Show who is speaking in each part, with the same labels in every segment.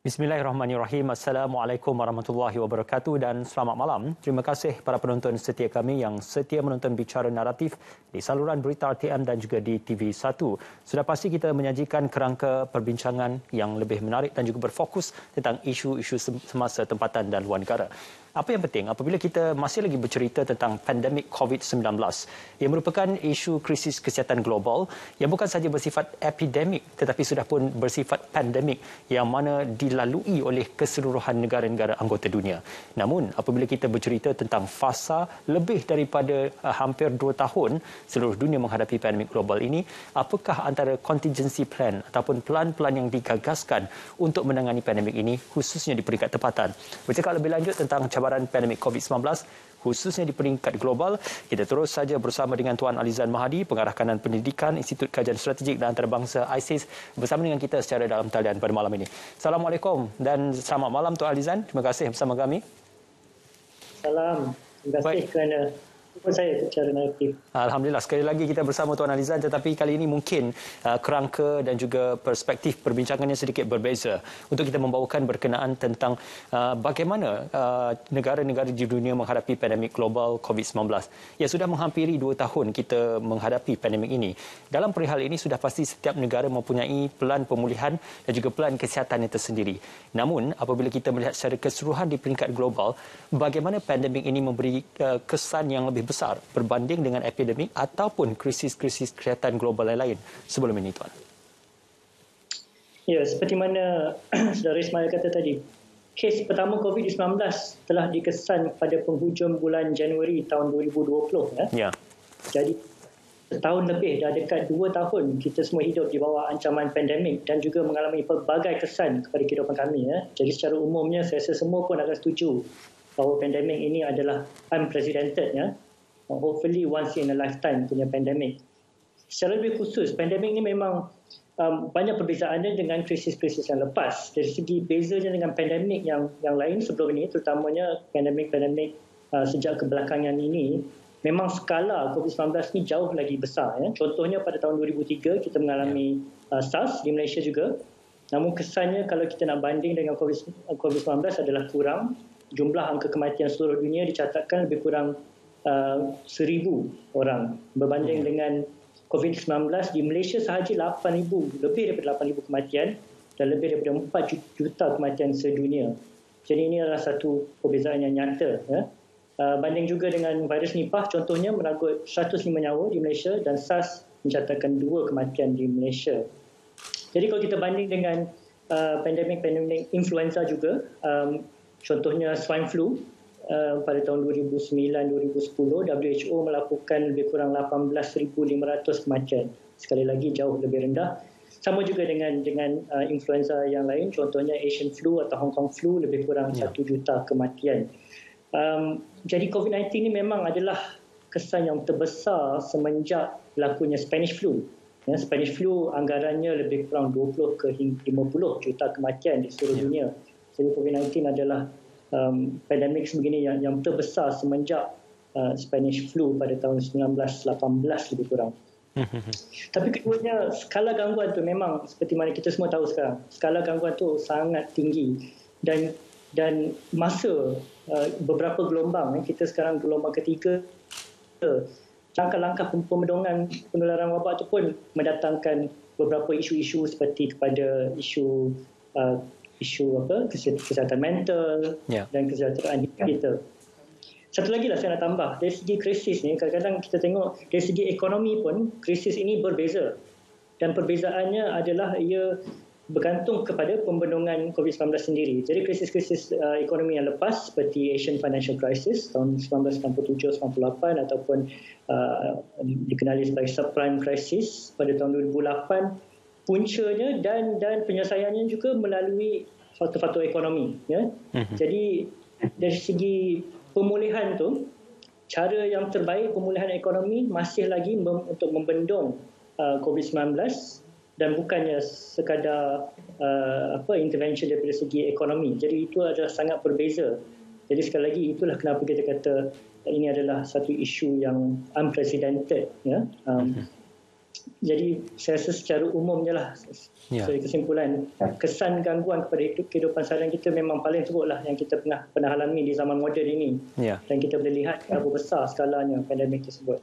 Speaker 1: Bismillahirrahmanirrahim. Assalamualaikum warahmatullahi wabarakatuh dan selamat malam. Terima kasih para penonton setia kami yang setia menonton Bicara Naratif di saluran berita RTM dan juga di TV1. Sudah pasti kita menyajikan kerangka perbincangan yang lebih menarik dan juga berfokus tentang isu-isu semasa tempatan dan luar negara. Apa yang penting apabila kita masih lagi bercerita tentang pandemik COVID-19 yang merupakan isu krisis kesihatan global yang bukan sahaja bersifat epidemik tetapi sudah pun bersifat pandemik yang mana dilalui oleh keseluruhan negara-negara anggota dunia. Namun apabila kita bercerita tentang fasa lebih daripada hampir 2 tahun seluruh dunia menghadapi pandemik global ini, apakah antara contingency plan ataupun plan-plan yang digagaskan untuk menangani pandemik ini khususnya di peringkat tempatan. Bercakap lebih lanjut tentang cabaran pandemik COVID-19 khususnya di peringkat global, kita terus saja bersama dengan Tuan Alizan Mahadi, Pengarah Kanan Pendidikan Institut Kajian Strategik dan Antarabangsa ISIS bersama dengan kita secara dalam talian pada malam ini. Assalamualaikum dan selamat malam Tuan Alizan. Terima kasih bersama kami.
Speaker 2: Salam. Terima kasih kerana saya secara naratif.
Speaker 1: Alhamdulillah, sekali lagi kita bersama Tuan Alizan, tetapi kali ini mungkin kerangka dan juga perspektif perbincangannya sedikit berbeza untuk kita membawakan berkenaan tentang bagaimana negara-negara di dunia menghadapi pandemik global COVID-19. Ya, sudah menghampiri 2 tahun kita menghadapi pandemik ini. Dalam perihal ini sudah pasti setiap negara mempunyai pelan pemulihan dan juga pelan kesihatan yang tersendiri. Namun apabila kita melihat secara keseluruhan di peringkat global, bagaimana pandemik ini memberi kesan yang lebih besar berbanding dengan epidemik ataupun krisis-krisis kesihatan global lain sebelum ini, Tuan?
Speaker 2: Ya, seperti mana Saudara Ismail kata tadi, kes pertama COVID-19 telah dikesan pada penghujung bulan Januari tahun 2020.
Speaker 1: Ya.
Speaker 2: Jadi, setahun lebih, dah dekat 2 tahun kita semua hidup di bawah ancaman pandemik dan juga mengalami pelbagai kesan kepada kehidupan kami. Jadi, secara umumnya, saya rasa semua pun akan setuju bahawa pandemik ini adalah unprecedented. Hopefully once in a lifetime punya pandemik. Secara lebih khusus, pandemik ini memang banyak perbezaannya dengan krisis-krisis yang lepas. Dari segi bezanya dengan pandemik yang lain sebelum ini, terutamanya pandemik-pandemik sejak kebelakangan ini, memang skala COVID-19 ini jauh lagi besar. Contohnya pada tahun 2003 kita mengalami SARS di Malaysia juga. Namun kesannya kalau kita nak banding dengan COVID-19 adalah kurang. Jumlah angka kematian seluruh dunia dicatatkan lebih kurang 1,000 orang berbanding dengan COVID-19 di Malaysia sahaja 8,000, lebih daripada 8,000 kematian dan lebih daripada 4 juta kematian sedunia. Jadi ini adalah satu perbezaan yang nyata. Banding juga dengan virus Nipah, contohnya merangkut 105 nyawa di Malaysia dan SARS mencatatkan 2 kematian di Malaysia. Jadi kalau kita banding dengan pandemik influenza juga, contohnya swine flu, pada tahun 2009-2010 WHO melakukan lebih kurang 18,500 kematian. Sekali lagi jauh lebih rendah. Sama juga dengan influenza yang lain, contohnya Asian flu atau Hong Kong flu, lebih kurang 1 juta kematian. Jadi COVID-19 ini memang adalah kesan yang terbesar semenjak berlakunya Spanish flu. Spanish flu anggarannya lebih kurang 20 ke 50 juta kematian di seluruh dunia. Jadi COVID-19 adalah pandemik sebegini yang terbesar semenjak Spanish flu pada tahun 1918 lebih kurang. Tapi keduanya, skala gangguan tu memang seperti mana kita semua tahu sekarang. Skala gangguan tu sangat tinggi dan masa beberapa gelombang, kita sekarang gelombang ketiga, langkah-langkah pemedongan penularan wabak itu pun mendatangkan beberapa isu-isu seperti kepada isu kesihatan mental dan kesejahteraan kita. Satu lagi lah saya nak tambah, dari segi krisis ni, kadang-kadang kita tengok dari segi ekonomi pun krisis ini berbeza. Dan perbezaannya adalah ia bergantung kepada pembendungan COVID-19 sendiri. Jadi krisis-krisis ekonomi yang lepas seperti Asian Financial Crisis tahun 1997-98 ataupun dikenali sebagai subprime crisis pada tahun 2008, puncanya dan penyelesaiannya juga melalui faktor-faktor ekonomi. Jadi dari segi pemulihan tu, cara yang terbaik pemulihan ekonomi masih lagi untuk membendung COVID-19 dan bukannya sekadar intervention daripada segi ekonomi. Jadi itu adalah sangat berbeza. Jadi sekali lagi itulah kenapa kita kata ini adalah satu isu yang unprecedented. Jadi saya rasa secara umumnya lah, sebagai kesimpulan, kesan gangguan kepada kehidupan seharian kita memang paling teruk lah yang kita pernah alami di zaman moden ini. Dan kita boleh lihat berapa besar skalanya pandemik tersebut.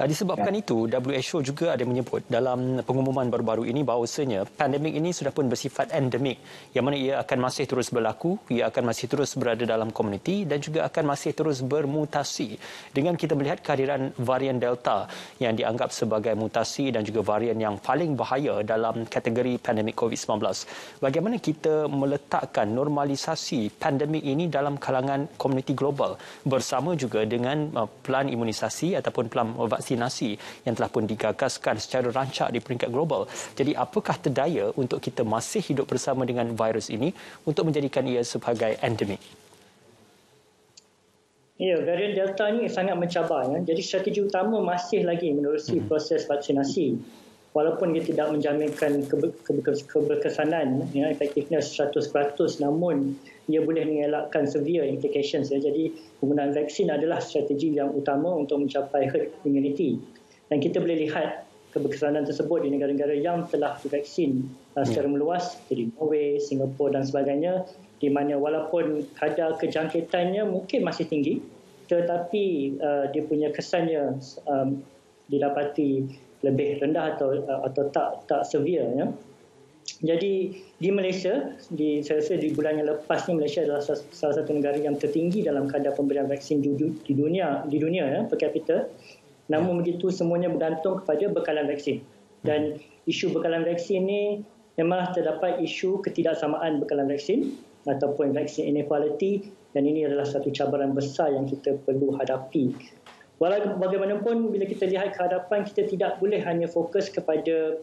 Speaker 1: Disebabkan itu, WHO juga ada menyebut dalam pengumuman baru-baru ini bahawasanya pandemik ini sudah pun bersifat endemik, yang mana ia akan masih terus berlaku, ia akan masih terus berada dalam komuniti dan juga akan masih terus bermutasi. Dengan kita melihat kehadiran varian Delta yang dianggap sebagai mutasi dan juga varian yang paling bahaya dalam kategori pandemik COVID-19. Bagaimana kita meletakkan normalisasi pandemik ini dalam kalangan komuniti global bersama juga dengan pelan imunisasi ataupun pelan vaksinasi yang telah pun digagaskan secara rancak di peringkat global. Jadi apakah terdaya untuk kita masih hidup bersama dengan virus ini untuk menjadikan ia sebagai endemik?
Speaker 2: Ya, varian Delta ni sangat mencabar. Jadi strategi utama masih lagi menerusi proses vaksinasi. Walaupun dia tidak menjaminkan keberkesanan, effectiveness 100%, namun ia boleh mengelakkan severe implications. Jadi penggunaan vaksin adalah strategi yang utama untuk mencapai herd immunity. Dan kita boleh lihat keberkesanan tersebut di negara-negara yang telah divaksin secara meluas, seperti Norway, Singapura dan sebagainya, di mana walaupun kadar kejangkitannya mungkin masih tinggi, tetapi dia punya kesannya didapati lebih rendah atau tak severe. Jadi di Malaysia, saya rasa di bulan yang lepas ni, Malaysia adalah salah satu negara yang tertinggi dalam kadar pemberian vaksin di dunia per kapita. Namun begitu, semuanya bergantung kepada bekalan vaksin. Dan isu bekalan vaksin ni memang terdapat isu ketidaksamaan bekalan vaksin ataupun vaksin inequality, dan ini adalah satu cabaran besar yang kita perlu hadapi. Bagaimanapun, bila kita lihat ke hadapan, kita tidak boleh hanya fokus kepada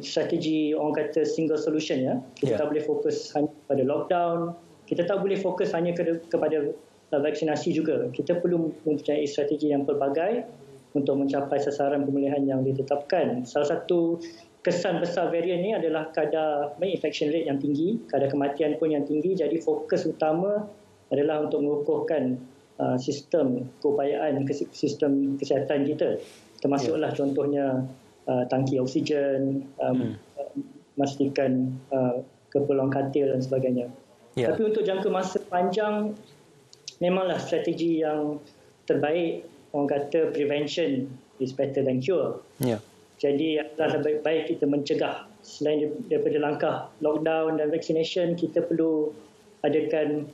Speaker 2: strategi orang kata single solution. Kita tak boleh fokus hanya kepada lockdown, kita tak boleh fokus hanya kepada vaksinasi juga. Kita perlu mempunyai strategi yang pelbagai untuk mencapai sasaran pemulihan yang ditetapkan. Salah satu kesan besar varian ini adalah kadar infection rate yang tinggi, kadar kematian pun yang tinggi. Jadi fokus utama adalah untuk mengukuhkan sistem keupayaan sistem kesihatan kita, termasuklah contohnya tangki oksigen, memastikan keperluan katil dan sebagainya. Tapi untuk jangka masa panjang, memanglah strategi yang terbaik, orang kata prevention is better than cure. Jadi lebih baik kita mencegah. Selain daripada langkah lockdown dan vaccination, kita perlu adakan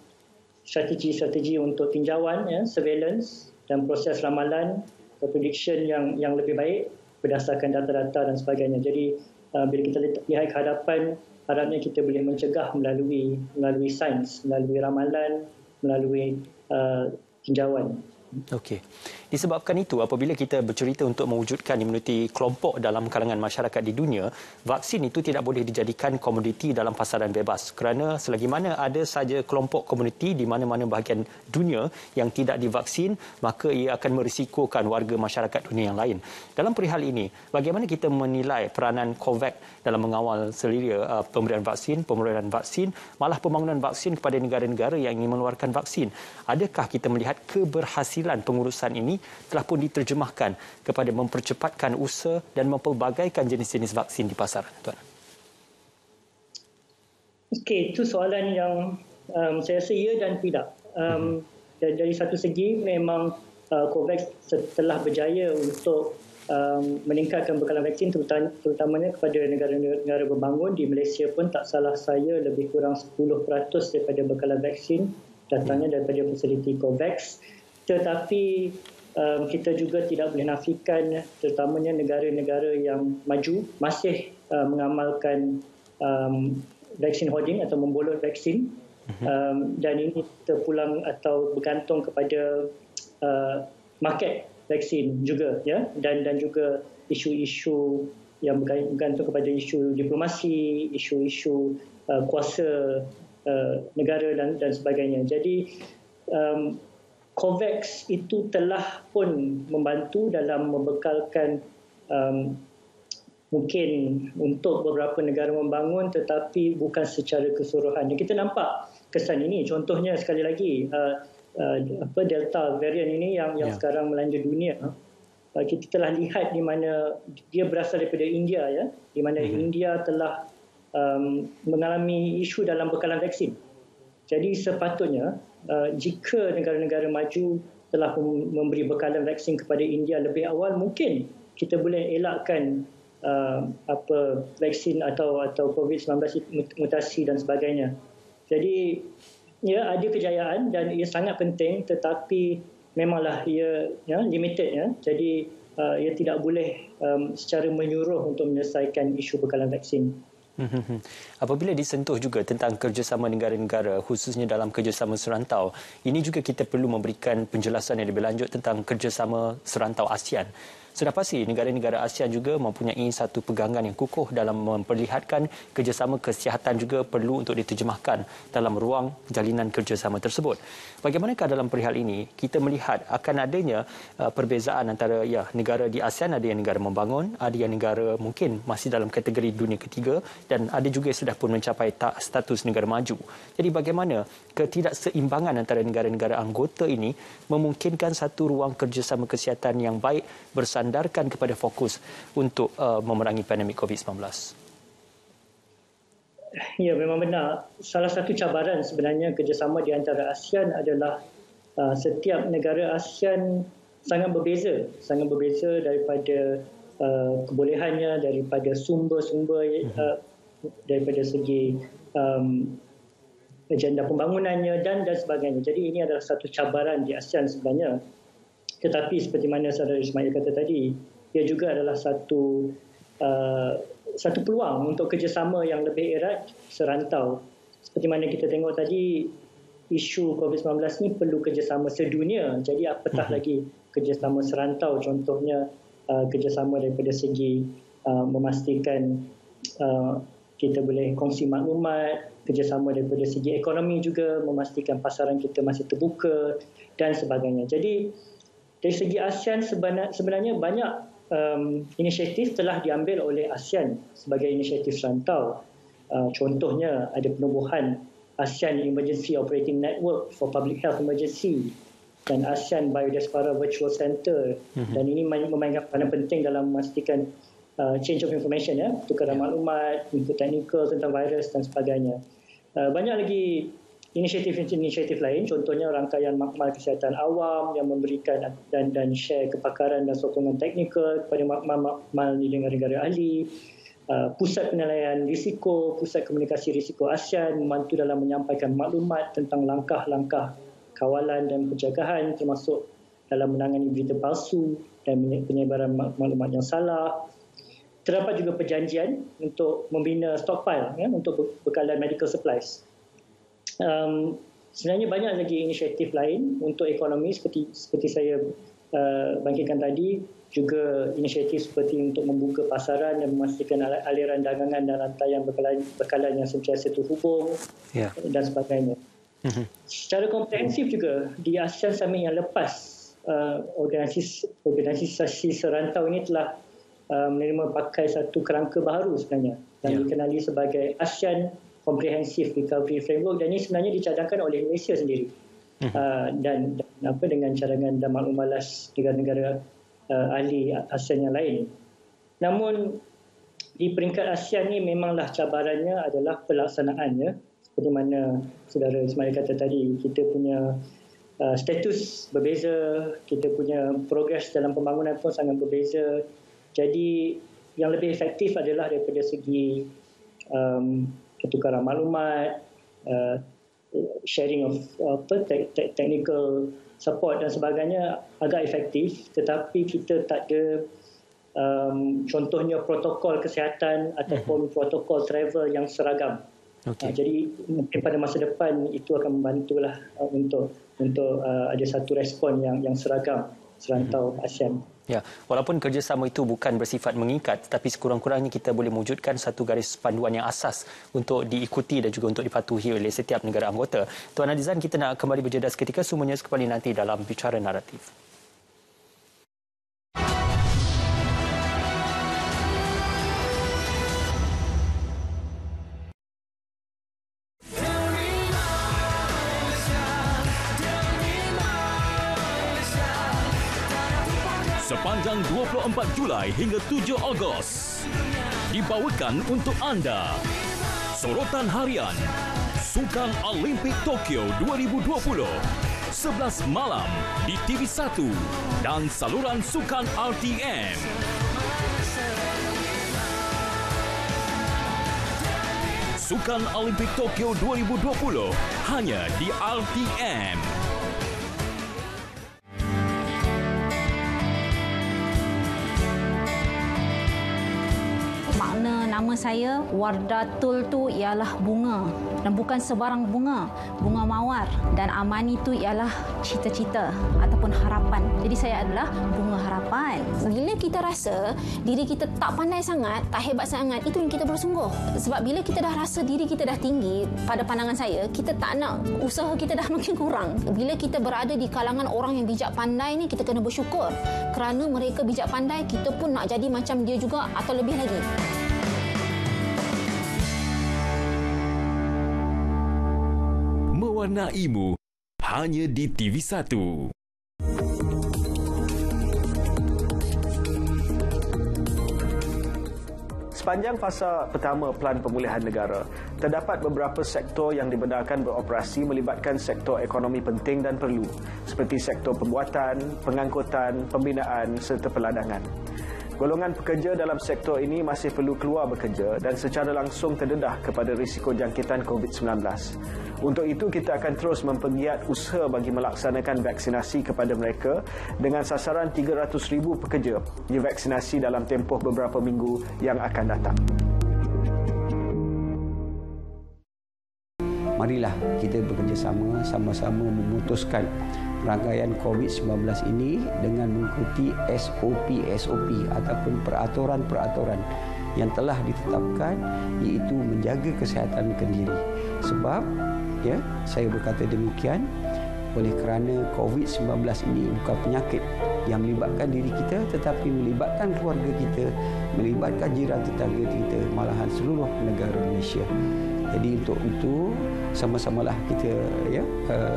Speaker 2: strategi-strategi untuk tinjauan, surveillance dan proses ramalan atau prediction yang lebih baik berdasarkan data-data dan sebagainya. Jadi bila kita lihat ke hadapan, harapnya kita boleh mencegah melalui sains, melalui ramalan, melalui tinjauan.
Speaker 1: Okey. Disebabkan itu, apabila kita bercerita untuk mewujudkan imuniti kelompok dalam kalangan masyarakat di dunia, vaksin itu tidak boleh dijadikan komoditi dalam pasaran bebas. Kerana selagi mana ada saja kelompok komuniti di mana-mana bahagian dunia yang tidak divaksin, maka ia akan merisikokan warga masyarakat dunia yang lain. Dalam perihal ini, bagaimana kita menilai peranan COVAX dalam mengawal selia pemberian vaksin, pemeroran vaksin, malah pembangunan vaksin kepada negara-negara yang ingin mengeluarkan vaksin? Adakah kita melihat keberhasilan pengurusan ini telah pun diterjemahkan kepada mempercepatkan usaha dan mempelbagaikan jenis-jenis vaksin di pasaran, Tuan?
Speaker 2: Okey, itu soalan yang saya rasa ya dan tidak. Dari satu segi, memang COVAX telah berjaya untuk meningkatkan bekalan vaksin, terutamanya kepada negara-negara berbangun. Di Malaysia pun tak salah saya, lebih kurang 10% daripada bekalan vaksin datangnya daripada fasiliti COVAX. Tetapi kita juga tidak boleh nafikan, terutamanya negara-negara yang maju masih mengamalkan vaksin hoarding atau membolot vaksin, dan ini terpulang atau bergantung kepada market vaksin juga, dan juga isu-isu yang bergantung kepada isu diplomasi, isu-isu kuasa negara dan sebagainya. Jadi COVAX itu telah pun membantu dalam membekalkan mungkin untuk beberapa negara membangun, tetapi bukan secara keseluruhan. Dan kita nampak kesan ini. Contohnya sekali lagi, Delta varian ini yang sekarang melanda dunia. kita telah lihat di mana dia berasal daripada India, ya, di mana India telah mengalami isu dalam bekalan vaksin. Jadi sepatutnya jika negara-negara maju telah memberi bekalan vaksin kepada India lebih awal, mungkin kita boleh elakkan vaksin atau COVID-19 mutasi dan sebagainya. Jadi ya, ada kejayaan dan ia sangat penting, tetapi memanglah ia limited, ya. Jadi ia tidak boleh secara menyuruh untuk menyelesaikan isu bekalan vaksin.
Speaker 1: Apabila disentuh juga tentang kerjasama negara-negara, khususnya dalam kerjasama serantau, ini juga kita perlu memberikan penjelasan yang lebih lanjut tentang kerjasama serantau ASEAN. Sudah pasti negara-negara ASEAN juga mempunyai satu pegangan yang kukuh dalam memperlihatkan kerjasama kesihatan juga perlu untuk diterjemahkan dalam ruang jalinan kerjasama tersebut. Bagaimanakah dalam perihal ini kita melihat akan adanya perbezaan antara negara di ASEAN, ada yang negara membangun, ada yang negara mungkin masih dalam kategori dunia ketiga dan ada juga yang sudah pun mencapai status negara maju. Jadi bagaimana ketidakseimbangan antara negara-negara anggota ini memungkinkan satu ruang kerjasama kesihatan yang baik bersandarkan kepada fokus untuk memerangi pandemik COVID-19?
Speaker 2: Ya, memang benar. Salah satu cabaran sebenarnya kerjasama di antara ASEAN adalah setiap negara ASEAN sangat berbeza daripada kebolehannya, daripada sumber-sumber, daripada segi agenda pembangunannya dan sebagainya. Jadi ini adalah satu cabaran di ASEAN sebenarnya. Tetapi seperti mana Saudara Ismail kata tadi, ia juga adalah satu peluang untuk kerjasama yang lebih erat serantau. Seperti mana kita tengok tadi, isu COVID-19 ni perlu kerjasama sedunia. Jadi apatah lagi kerjasama serantau, contohnya kerjasama daripada segi memastikan kita boleh kongsi maklumat, kerjasama daripada segi ekonomi juga, memastikan pasaran kita masih terbuka dan sebagainya. Jadi dari segi ASEAN sebenarnya banyak inisiatif telah diambil oleh ASEAN sebagai inisiatif serantau. Contohnya ada penubuhan ASEAN Emergency Operating Network for Public Health Emergency dan ASEAN Biodiaspora Virtual Center. Dan ini memainkan peranan penting dalam memastikan change of information, ya, tukaran maklumat, input teknikal tentang virus dan sebagainya. Banyak lagi inisiatif lain, contohnya rangkaian makmal kesihatan awam yang memberikan dan share kepakaran dan sokongan teknikal kepada makmal di negara-negara ahli. Pusat penilaian risiko, pusat komunikasi risiko ASEAN membantu dalam menyampaikan maklumat tentang langkah-langkah kawalan dan pencegahan, termasuk dalam menangani berita palsu dan penyebaran maklumat yang salah. Terdapat juga perjanjian untuk membina stockpile, ya, untuk bekalan medical supplies. Sebenarnya banyak lagi inisiatif lain untuk ekonomi seperti saya bangkitkan tadi, juga inisiatif seperti untuk membuka pasaran dan memastikan aliran dagangan dan rantaian bekalan yang sentiasa terhubung, dan sebagainya. Secara komprehensif juga di ASEAN Summit yang lepas, organisasi serantau ini telah menerima pakai satu kerangka baru sebenarnya yang dikenali sebagai ASEAN Comprehensive Recovery Framework, dan ini sebenarnya dicadangkan oleh Malaysia sendiri dan dengan cadangan dan maklum malas negara-negara ahli ASEAN yang lain. Namun di peringkat ASEAN ni memanglah cabarannya adalah pelaksanaannya. Seperti mana Saudara Ismail kata tadi, kita punya status berbeza, kita punya progres dalam pembangunan pun sangat berbeza. Jadi yang lebih efektif adalah daripada segi pertukaran maklumat, sharing of technical support dan sebagainya agak efektif, tetapi kita tak ada contohnya protokol kesihatan ataupun protokol travel yang seragam. Jadi mungkin pada masa depan itu akan membantulah untuk ada satu respon yang seragam serantau ASEAN.
Speaker 1: Ya, walaupun kerjasama itu bukan bersifat mengikat, tetapi sekurang-kurangnya kita boleh mewujudkan satu garis panduan yang asas untuk diikuti dan juga untuk dipatuhi oleh setiap negara anggota. Tuan Adizan, kita nak kembali berjeda seketika, semuanya kembali nanti dalam Bicara Naratif.
Speaker 3: Sepanjang sepanjang 24 Julai hingga 7 Ogos. Dibawakan untuk anda Sorotan Harian Sukan Olimpik Tokyo 2020 11 malam di TV1 dan saluran Sukan RTM. Sukan Olimpik Tokyo 2020 hanya di RTM.
Speaker 4: Makna nama saya Wardatul tu ialah bunga dan bukan sebarang bunga, bunga mawar, dan Amani tu ialah cita-cita ataupun harapan. Jadi saya adalah bunga harapan. Bila kita rasa diri kita tak pandai sangat, tak hebat sangat, itu yang kita bersungguh. Sebab bila kita dah rasa diri kita dah tinggi, pada pandangan saya, kita tak nak, usaha kita dah makin kurang. Bila kita berada di kalangan orang yang bijak pandai ni, kita kena bersyukur. Kerana mereka bijak pandai, kita pun nak jadi macam dia juga atau lebih lagi.
Speaker 3: Mewarnaimu hanya di TV1.
Speaker 5: Sepanjang fasa pertama Pelan Pemulihan Negara, terdapat beberapa sektor yang dibenarkan beroperasi melibatkan sektor ekonomi penting dan perlu, seperti sektor pembuatan, pengangkutan, pembinaan serta peladangan. Golongan pekerja dalam sektor ini masih perlu keluar bekerja dan secara langsung terdedah kepada risiko jangkitan COVID-19. Untuk itu, kita akan terus mempergiat usaha bagi melaksanakan vaksinasi kepada mereka dengan sasaran 300,000 pekerja divaksinasi dalam tempoh beberapa minggu yang akan datang.
Speaker 6: Marilah kita bekerjasama, sama-sama memutuskan rangkaian COVID-19 ini dengan mengikuti SOP ataupun peraturan-peraturan yang telah ditetapkan, iaitu menjaga kesihatan kendiri. Sebab saya berkata demikian oleh kerana COVID-19 ini bukan penyakit yang melibatkan diri kita, tetapi melibatkan keluarga kita, melibatkan jiran tetangga kita, malahan seluruh negara Malaysia. Jadi untuk itu sama-samalah kita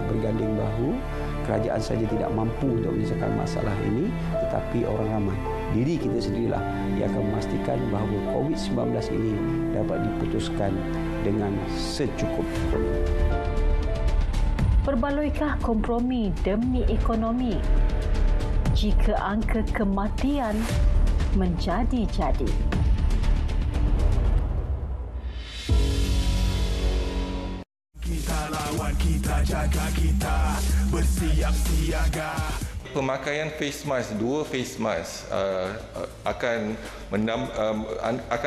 Speaker 6: berganding bahu. Kerajaan saja tidak mampu untuk menyelesaikan masalah ini, tetapi orang ramai, diri kita sendirilah yang akan memastikan bahawa COVID-19 ini dapat diputuskan dengan secukupnya.
Speaker 7: Perbaloikah kompromi demi ekonomi jika angka kematian menjadi-jadi?
Speaker 8: Kita lawan, kita jaga, kita bersiap siaga.
Speaker 9: Pemakaian face mask, dua face mask akan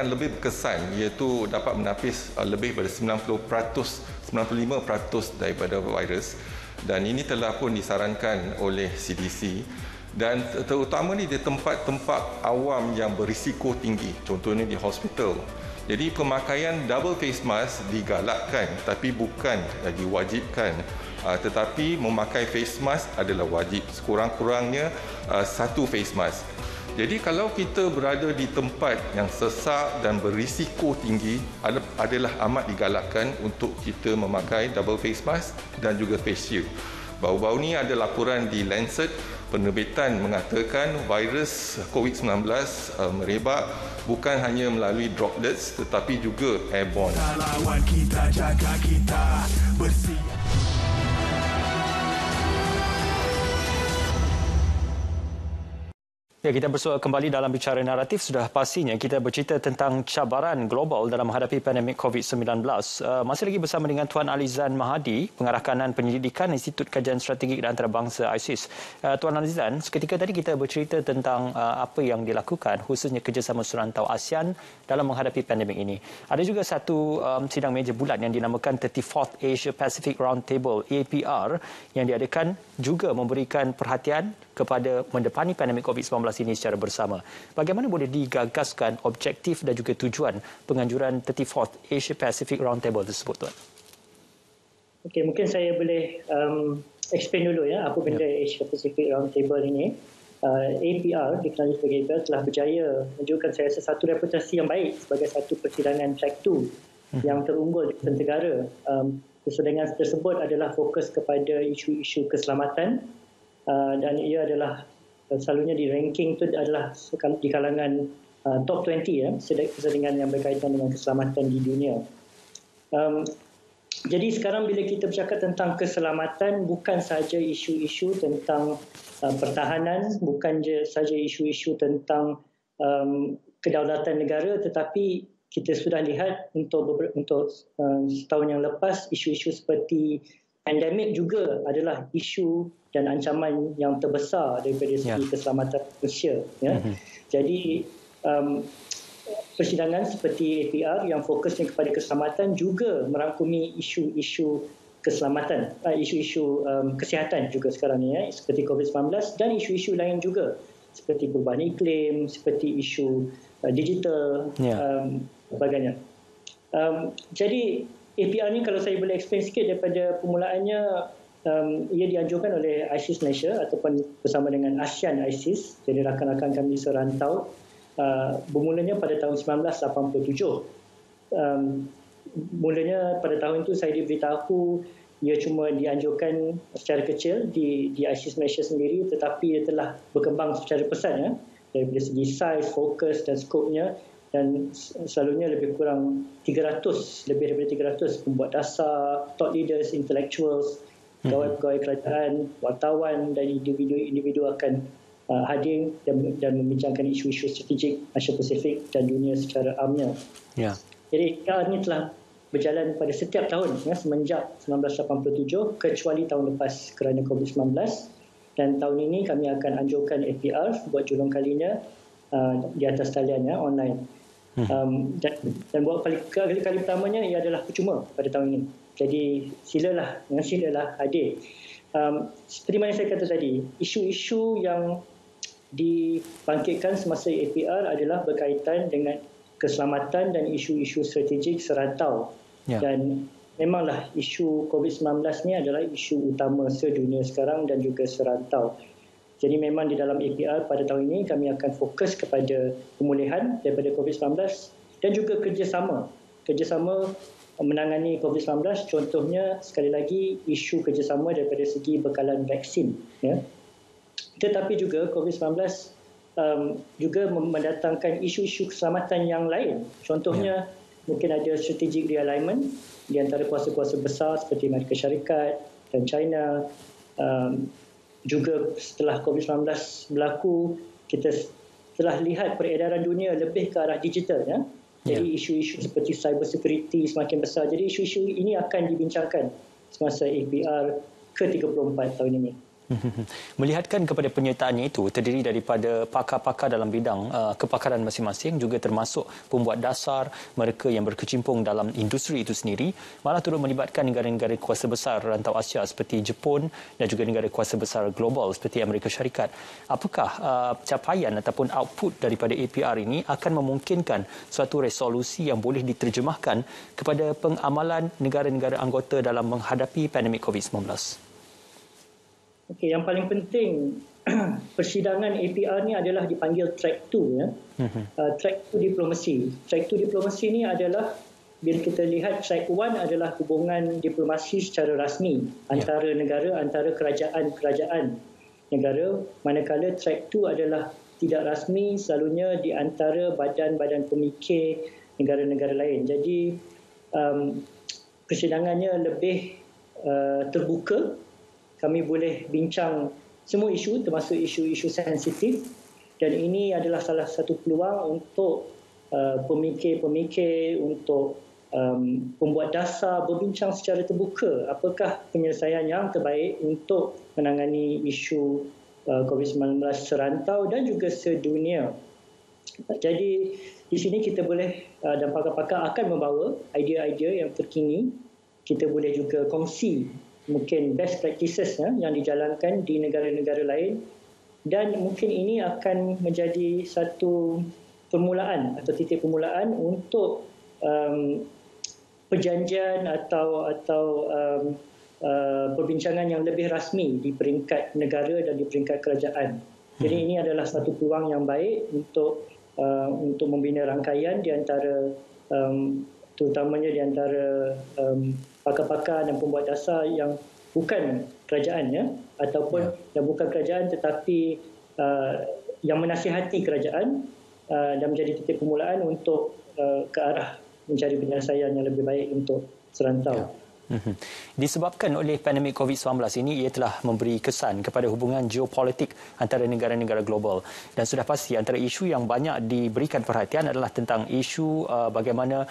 Speaker 9: lebih berkesan, iaitu dapat menapis lebih daripada 95% daripada virus, dan ini telah pun disarankan oleh CDC, dan terutama di tempat-tempat awam yang berisiko tinggi, contohnya di hospital. Jadi pemakaian double face mask digalakkan tapi bukan diwajibkan. Tetapi memakai face mask adalah wajib, sekurang-kurangnya satu face mask. Jadi kalau kita berada di tempat yang sesak dan berisiko tinggi, adalah amat digalakkan untuk kita memakai double face mask dan juga face shield. Baru-baru ini ada laporan di Lancet, penerbitan mengatakan virus COVID-19 merebak bukan hanya melalui droplets tetapi juga airborne.
Speaker 8: Kita lawan, kita jaga, kita bersih.
Speaker 1: Ya, kita bersua kembali dalam Bicara Naratif. Sudah pastinya kita bercerita tentang cabaran global dalam menghadapi pandemik COVID-19. Masih lagi bersama dengan Tuan Alizan Mahadi, Pengarah Kanan Penyelidikan Institut Kajian Strategik dan Antarabangsa ISIS. Tuan Alizan, seketika tadi kita bercerita tentang apa yang dilakukan, khususnya kerjasama serantau ASEAN dalam menghadapi pandemik ini. Ada juga satu sidang meja bulat yang dinamakan 34th Asia Pacific Roundtable APR yang diadakan juga memberikan perhatian kepada mendepani pandemik COVID-19 ini secara bersama. Bagaimana boleh digagaskan objektif dan juga tujuan penganjuran 34th Asia Pacific Roundtable tersebut, Tuan?
Speaker 2: Okey, mungkin saya boleh explain dulu apa benda Asia Pacific Roundtable ini. APR, dikenali sebagai APR, telah berjaya menunjukkan saya rasa satu reputasi yang baik sebagai satu persidangan track 2 yang terunggul di negara. Persidangan tersebut adalah fokus kepada isu-isu keselamatan dan ia adalah selalunya di ranking tu adalah di kalangan top 20 pertandingan yang berkaitan dengan keselamatan di dunia. Jadi sekarang bila kita bercakap tentang keselamatan, bukan sahaja isu-isu tentang pertahanan, bukan sahaja isu-isu tentang kedaulatan negara, tetapi kita sudah lihat untuk setahun yang lepas, isu-isu seperti pandemik juga adalah isu dan ancaman yang terbesar daripada segi keselamatan manusia. Jadi persidangan seperti APR yang fokusnya kepada keselamatan juga merangkumi isu-isu keselamatan, isu-isu kesihatan juga sekarang ni, seperti COVID-19 dan isu-isu lain juga seperti perubahan iklim, seperti isu digital, sebagainya. Jadi APR ni kalau saya boleh explain sikit daripada permulaannya, ia dianjurkan oleh ISIS Malaysia ataupun bersama dengan ASEAN ISIS, jadi rakan-rakan kami serantau. Bermulanya pada tahun 1987. Mulanya pada tahun itu saya diberitahu ia cuma dianjurkan secara kecil di ISIS Malaysia sendiri, tetapi ia telah berkembang secara pesat dari segi saiz, fokus dan skopnya, dan selalunya lebih kurang 300, lebih daripada 300 pembuat dasar, thought leaders, intellectuals, pegawai-pegawai kerajaan, wartawan dan individu-individu akan hadir dan membincangkan isu-isu strategik Asia Pasifik dan dunia secara amnya. Jadi APR ini telah berjalan pada setiap tahun semenjak 1987 kecuali tahun lepas kerana COVID-19, dan tahun ini kami akan anjurkan APR buat julung kalinya di atas talian online. Dan buat kali pertamanya ia adalah percuma pada tahun ini. Jadi silalah hadir. Seperti mana saya kata tadi, isu-isu yang dibangkitkan semasa APR adalah berkaitan dengan keselamatan dan isu-isu strategik serantau. Dan memanglah isu COVID-19 ni adalah isu utama sedunia sekarang dan juga serantau. Jadi memang di dalam APR pada tahun ini kami akan fokus kepada pemulihan daripada COVID-19 dan juga kerjasama menangani COVID-19. Contohnya sekali lagi isu kerjasama daripada segi bekalan vaksin. Tetapi juga COVID-19 juga mendatangkan isu-isu keselamatan yang lain. Contohnya mungkin ada strategic realignment di antara kuasa-kuasa besar seperti Amerika Syarikat dan China. Juga setelah COVID-19 berlaku, kita telah lihat peredaran dunia lebih ke arah digital. Jadi isu-isu seperti cyber security semakin besar. Jadi isu-isu ini akan dibincangkan semasa APR ke-34 tahun ini.
Speaker 1: Melihatkan kepada penyertaannya itu terdiri daripada pakar-pakar dalam bidang kepakaran masing-masing, juga termasuk pembuat dasar, mereka yang berkecimpung dalam industri itu sendiri, malah turut melibatkan negara-negara kuasa besar rantau Asia seperti Jepun dan juga negara kuasa besar global seperti Amerika Syarikat. Apakah capaian ataupun output daripada APR ini akan memungkinkan suatu resolusi yang boleh diterjemahkan kepada pengamalan negara-negara anggota dalam menghadapi pandemik COVID-19?
Speaker 2: Okey, yang paling penting persidangan APR ni adalah dipanggil track 2 track 2 diplomasi. Track 2 diplomasi ni adalah bila kita lihat track 1 adalah hubungan diplomasi secara rasmi antara negara, antara kerajaan-kerajaan negara, manakala track 2 adalah tidak rasmi, selalunya di antara badan-badan pemikir negara-negara lain. Jadi persidangannya lebih terbuka. Kami boleh bincang semua isu termasuk isu-isu sensitif, dan ini adalah salah satu peluang untuk pemikir-pemikir, untuk pembuat dasar berbincang secara terbuka apakah penyelesaian yang terbaik untuk menangani isu COVID-19 serantau dan juga sedunia. Jadi di sini kita boleh dan pakar-pakar akan membawa idea-idea yang terkini. Kita boleh juga kongsi mungkin best practices yang dijalankan di negara-negara lain, dan mungkin ini akan menjadi satu permulaan atau titik permulaan untuk perjanjian atau perbincangan yang lebih rasmi di peringkat negara dan di peringkat kerajaan. Jadi ini adalah satu peluang yang baik untuk membina rangkaian di antara terutamanya di antara pakar-pakar dan pembuat dasar yang bukan kerajaan ataupun yang bukan kerajaan tetapi yang menasihati kerajaan dan menjadi titik permulaan untuk ke arah mencari penyelesaian yang lebih baik untuk serantau.
Speaker 1: Disebabkan oleh pandemik COVID-19 ini, ia telah memberi kesan kepada hubungan geopolitik antara negara-negara global. Dan sudah pasti antara isu yang banyak diberikan perhatian adalah tentang isu bagaimana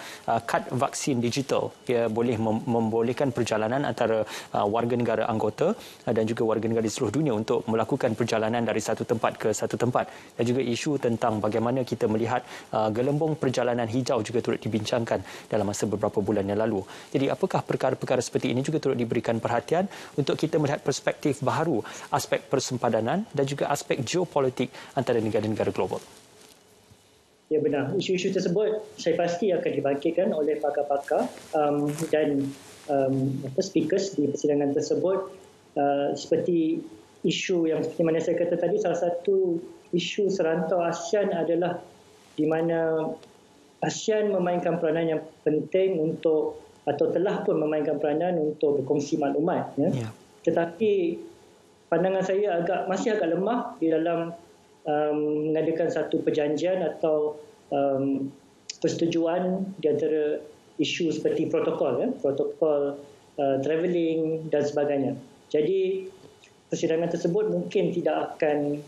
Speaker 1: kad vaksin digital ia boleh membolehkan perjalanan antara warga negara anggota dan juga warga negara di seluruh dunia untuk melakukan perjalanan dari satu tempat ke satu tempat. Dan juga isu tentang bagaimana kita melihat gelembung perjalanan hijau juga turut dibincangkan dalam masa beberapa bulan yang lalu. Jadi apakah perkara seperti ini juga turut diberikan perhatian untuk kita melihat perspektif baharu aspek persempadanan dan juga aspek geopolitik antara negara-negara global.
Speaker 2: Ya benar, isu-isu tersebut saya pasti akan dibangkitkan oleh pakar-pakar dan speakers di persidangan tersebut, seperti isu yang seperti mana saya kata tadi, salah satu isu serantau ASEAN adalah di mana ASEAN memainkan peranan yang penting untuk atau telah pun memainkan peranan untuk berkongsi maklumat. Ya. Tetapi pandangan saya masih agak lemah di dalam mengadakan satu perjanjian atau persetujuan di antara isu seperti protokol, protokol travelling dan sebagainya. Jadi persidangan tersebut mungkin tidak akan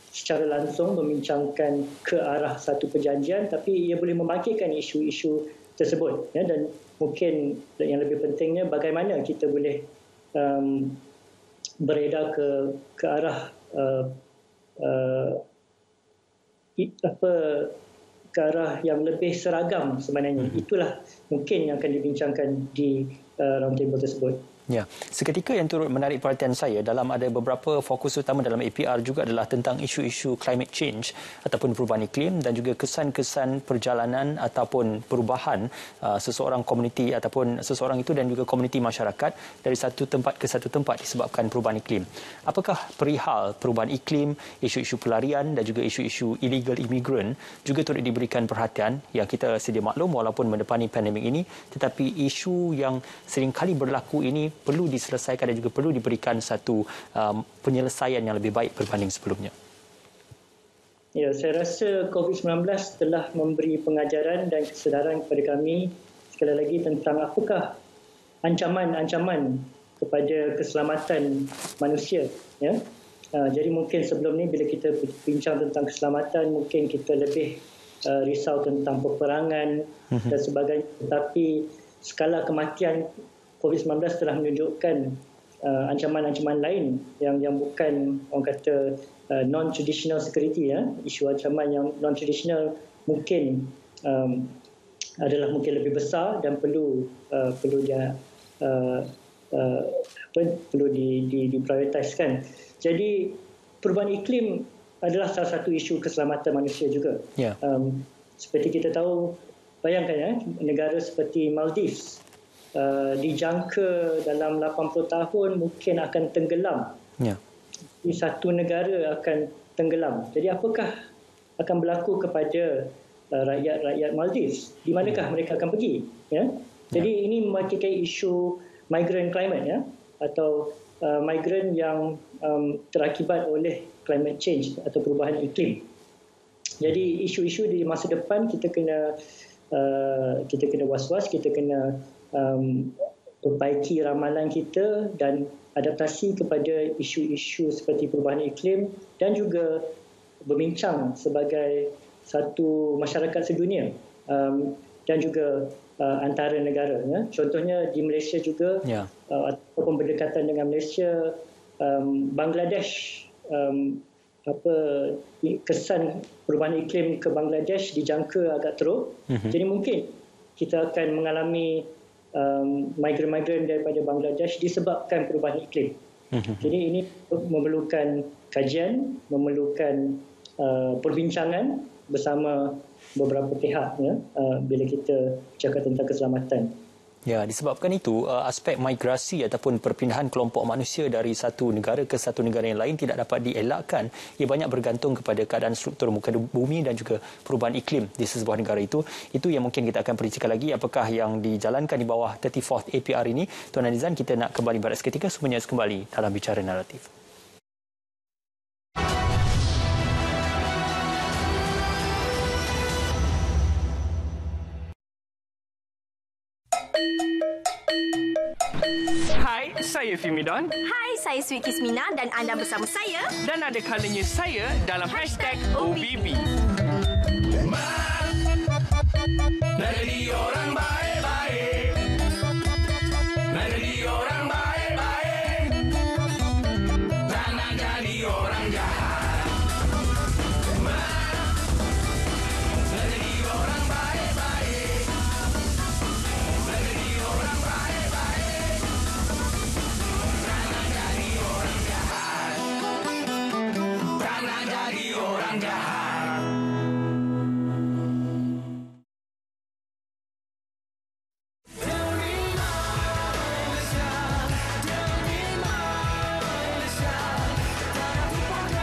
Speaker 2: secara langsung membincangkan ke arah satu perjanjian, tapi ia boleh membangkitkan isu-isu tersebut. Ya, dan mungkin yang lebih pentingnya bagaimana kita boleh beredar ke arah ke arah yang lebih seragam sebenarnya. Itulah mungkin yang akan dibincangkan di roundtable tersebut.
Speaker 1: Ya, seketika yang turut menarik perhatian saya dalam ada beberapa fokus utama dalam APR juga adalah tentang isu-isu climate change ataupun perubahan iklim dan juga kesan-kesan perjalanan ataupun perubahan seseorang komuniti ataupun seseorang itu dan juga komuniti masyarakat dari satu tempat ke satu tempat disebabkan perubahan iklim. Apakah perihal perubahan iklim, isu-isu pelarian dan juga isu-isu illegal immigrant juga turut diberikan perhatian yang kita sedia maklum walaupun mendepani pandemik ini, tetapi isu yang seringkali berlaku ini perlu diselesaikan dan juga perlu diberikan satu penyelesaian yang lebih baik berbanding sebelumnya.
Speaker 2: Ya, saya rasa COVID-19 telah memberi pengajaran dan kesedaran kepada kami sekali lagi tentang apakah ancaman-ancaman kepada keselamatan manusia. Ya. Jadi mungkin sebelum ni bila kita bincang tentang keselamatan, mungkin kita lebih risau tentang peperangan dan sebagainya. Tetapi skala kematian COVID-19 telah menunjukkan ancaman-ancaman lain yang bukan orang kata non-traditional security. Isu ancaman yang non-traditional mungkin adalah mungkin lebih besar dan perlu diprioritaskan. Jadi perubahan iklim adalah salah satu isu keselamatan manusia juga. Yeah. Seperti kita tahu, bayangkan negara seperti Maldives dijangka dalam 80 tahun mungkin akan tenggelam. Ya. Di satu negara akan tenggelam. Jadi apakah akan berlaku kepada rakyat-rakyat Maldives? Di manakah mereka akan pergi? Ya. Jadi ini membangkitkan isu migrant climate, ya, atau migrant yang terakibat oleh climate change atau perubahan iklim. Jadi isu-isu di masa depan kita kena was-was, kita kena perbaiki ramalan kita dan adaptasi kepada isu-isu seperti perubahan iklim dan juga berbincang sebagai satu masyarakat sedunia dan juga antara negara. Ya. Contohnya di Malaysia juga, ataupun berdekatan dengan Malaysia, Bangladesh, kesan perubahan iklim ke Bangladesh dijangka agak teruk. Jadi mungkin kita akan mengalami migran-migran daripada Bangladesh disebabkan perubahan iklim. Jadi ini memerlukan kajian, memerlukan perbincangan bersama beberapa pihak, ya, bila kita cakap tentang keselamatan.
Speaker 1: Ya, disebabkan itu aspek migrasi ataupun perpindahan kelompok manusia dari satu negara ke satu negara yang lain tidak dapat dielakkan. Ia banyak bergantung kepada keadaan struktur muka bumi dan juga perubahan iklim di sesebuah negara itu. Itu yang mungkin kita akan perincikan lagi apakah yang dijalankan di bawah 34th APR ini. Tuan Anizan, kita nak kembali berehat seketika, semuanya kembali dalam Bicara Naratif.
Speaker 10: saya Fimidon.
Speaker 11: Hai, saya Sweet Kismina dan anda bersama saya.
Speaker 10: Dan ada kalanya saya dalam #OBB.
Speaker 8: Nak jadi orang baik-baik. Nak jadi orang baik-baik. Tak nak jadi orang jahat. Nak jadi orang baik-baik. Nak jadi orang baik-baik. Tak nak jadi orang jahat. Tak nak jadi orang jahat.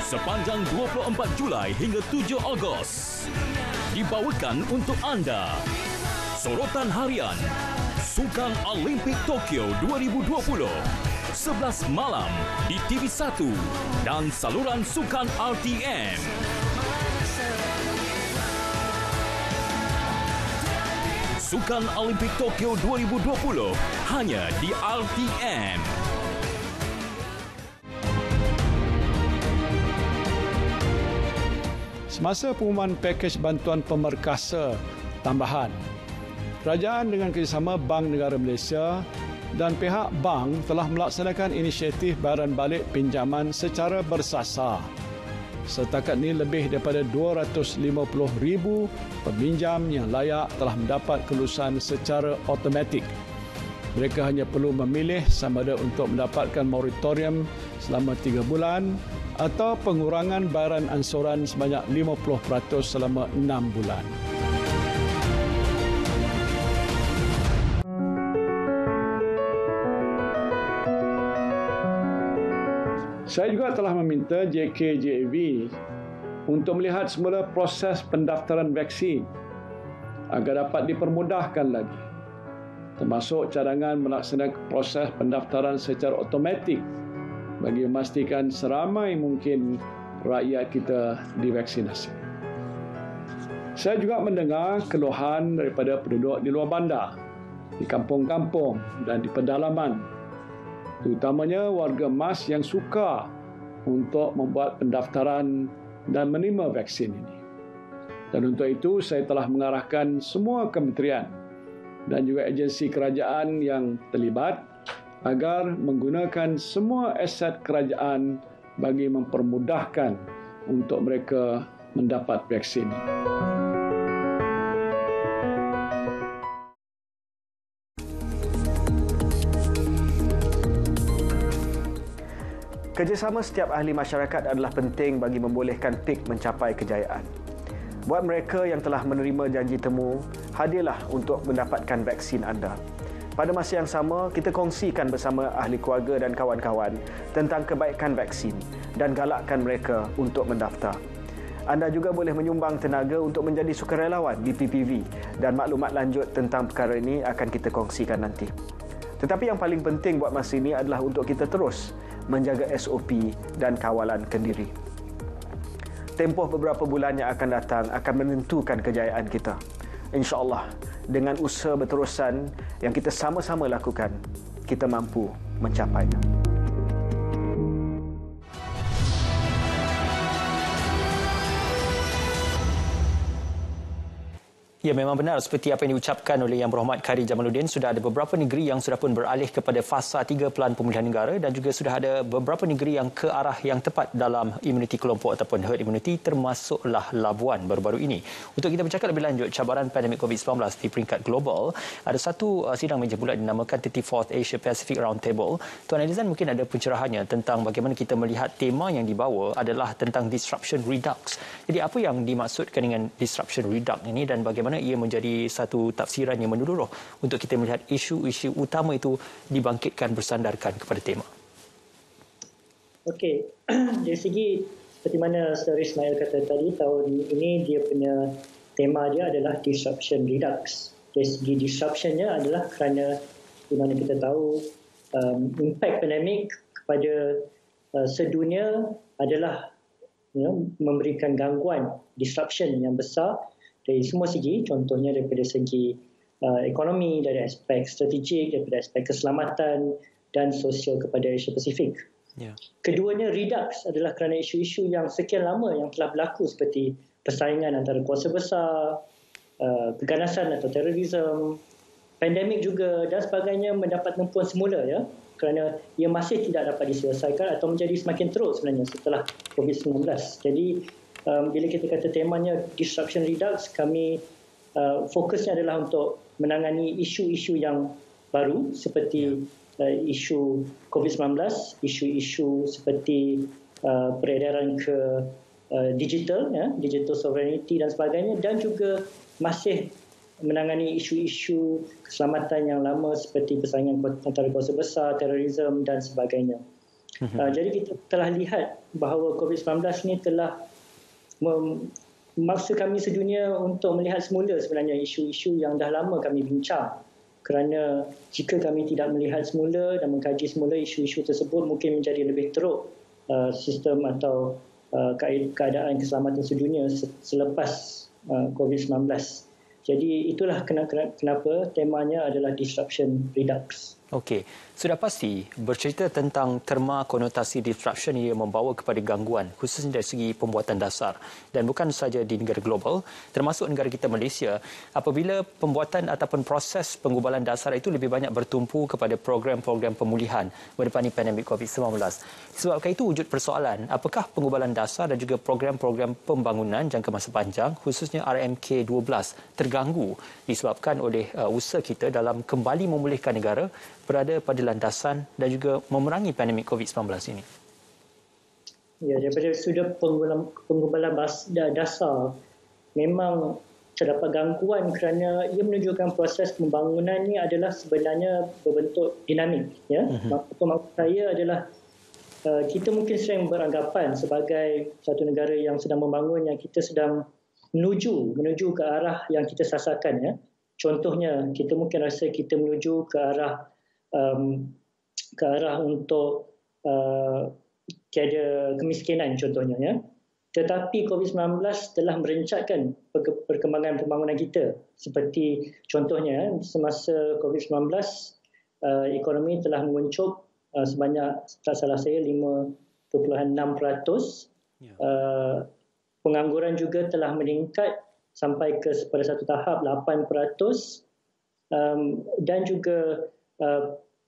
Speaker 3: Sepanjang 24 Julai hingga 7 Ogos. Dibawakan untuk anda Sorotan Harian Sukan Olimpik Tokyo 2020 11 malam di TV1 dan saluran Sukan RTM. Sukan Olimpik Tokyo 2020 hanya di RTM.
Speaker 12: Semasa pengumuman pakej bantuan pemerkasa tambahan, kerajaan dengan kerjasama Bank Negara Malaysia dan pihak bank telah melaksanakan inisiatif bayaran balik pinjaman secara bersasar. Setakat ini lebih daripada 250,000 peminjam yang layak telah mendapat kelulusan secara automatik. Mereka hanya perlu memilih sama ada untuk mendapatkan moratorium selama 3 bulan atau pengurangan bayaran ansuran sebanyak 50% selama 6 bulan. Saya juga telah meminta JKJAV untuk melihat semula proses pendaftaran vaksin agar dapat dipermudahkan lagi, termasuk cadangan melaksanakan proses pendaftaran secara automatik bagi memastikan seramai mungkin rakyat kita divaksinasi. Saya juga mendengar keluhan daripada penduduk di luar bandar, di kampung-kampung dan di pedalaman, terutamanya warga emas yang suka untuk membuat pendaftaran dan menerima vaksin ini. Dan untuk itu, saya telah mengarahkan semua kementerian dan juga agensi kerajaan yang terlibat agar menggunakan semua aset kerajaan bagi mempermudahkan untuk mereka mendapat vaksin.
Speaker 5: Kerjasama setiap ahli masyarakat adalah penting bagi membolehkan PIK mencapai kejayaan. Buat mereka yang telah menerima janji temu, hadirlah untuk mendapatkan vaksin anda. Pada masa yang sama, kita kongsikan bersama ahli keluarga dan kawan-kawan tentang kebaikan vaksin dan galakkan mereka untuk mendaftar. Anda juga boleh menyumbang tenaga untuk menjadi sukarelawan di PPV dan maklumat lanjut tentang perkara ini akan kita kongsikan nanti. Tetapi yang paling penting buat masa ini adalah untuk kita terus menjaga SOP dan kawalan kendiri. Tempoh beberapa bulan yang akan datang akan menentukan kejayaan kita. InsyaAllah, dengan usaha berterusan yang kita sama-sama lakukan, kita mampu mencapainya.
Speaker 1: Ya, memang benar seperti apa yang diucapkan oleh Yang Berhormat Khairy Jamaluddin, sudah ada beberapa negeri yang sudah pun beralih kepada fasa 3 Pelan Pemulihan Negara dan juga sudah ada beberapa negeri yang ke arah yang tepat dalam imuniti kelompok ataupun herd immunity, termasuklah Labuan baru-baru ini. Untuk kita bercakap lebih lanjut cabaran pandemik COVID-19 di peringkat global, ada satu sidang meja bulat dinamakan 34th Asia Pacific Roundtable. Tuan Elizan mungkin ada pencerahannya tentang bagaimana kita melihat tema yang dibawa adalah tentang disruption redux. Jadi apa yang dimaksudkan dengan disruption redux ini dan bagaimana ia menjadi satu tafsiran yang menyeluruh untuk kita melihat isu-isu utama itu dibangkitkan bersandarkan kepada tema.
Speaker 2: Okey, dari segi seperti mana Saudara Ismail kata tadi, tahun ini dia punya tema dia adalah disruption redux. Dari segi disruptionnya adalah kerana di mana kita tahu impact pandemik kepada sedunia adalah memberikan gangguan, disruption yang besar dari semua segi, contohnya daripada segi ekonomi, dari aspek strategik, daripada aspek keselamatan, dan sosial kepada Asia Pasifik. Keduanya redux adalah kerana isu-isu yang sekian lama yang telah berlaku seperti persaingan antara kuasa besar, keganasan atau terorisme, pandemik juga dan sebagainya mendapat tempuan semula ya, kerana ia masih tidak dapat diselesaikan atau menjadi semakin teruk sebenarnya setelah COVID-19. Jadi bila kita kata temanya disruption redux, kami fokusnya adalah untuk menangani isu-isu yang baru seperti isu COVID-19, isu-isu seperti peredaran ke digital, digital sovereignty dan sebagainya, dan juga masih menangani isu-isu keselamatan yang lama seperti persaingan antara kuasa besar, terorisme dan sebagainya. Jadi kita telah lihat bahawa COVID-19 ini telah memaksa kami sedunia untuk melihat semula sebenarnya isu-isu yang dah lama kami bincang. Kerana jika kami tidak melihat semula dan mengkaji semula isu-isu tersebut, mungkin menjadi lebih teruk sistem atau keadaan keselamatan sedunia selepas COVID-19. Jadi itulah kenapa temanya adalah disruption redux.
Speaker 1: Okey, sudah pasti bercerita tentang terma konotasi disruption ia membawa kepada gangguan khususnya dari segi pembuatan dasar dan bukan sahaja di negara global termasuk negara kita Malaysia apabila pembuatan ataupun proses penggubalan dasar itu lebih banyak bertumpu kepada program-program pemulihan menghadapi pandemik COVID-19. Sebabkan itu wujud persoalan apakah penggubalan dasar dan juga program-program pembangunan jangka masa panjang khususnya RMK 12 terganggu disebabkan oleh usaha kita dalam kembali memulihkan negara berada pada landasan dan juga memerangi pandemik COVID-19 ini.
Speaker 2: Ya, daripada sudut penggubalan dasar memang terdapat gangguan kerana ia menunjukkan proses pembangunan ini adalah sebenarnya berbentuk dinamik. Ya, maksud saya adalah kita mungkin sering beranggapan sebagai satu negara yang sedang membangun yang kita sedang menuju ke arah yang kita sasarkan. Ya, contohnya kita mungkin rasa kita menuju ke arah untuk tiada kemiskinan contohnya ya. Tetapi COVID-19 telah merencatkan perkembangan pembangunan kita. Seperti contohnya semasa COVID-19 ekonomi telah menguncup sebanyak tak salah saya 5.6%. Pengangguran juga telah meningkat sampai ke pada satu tahap 8%. Dan juga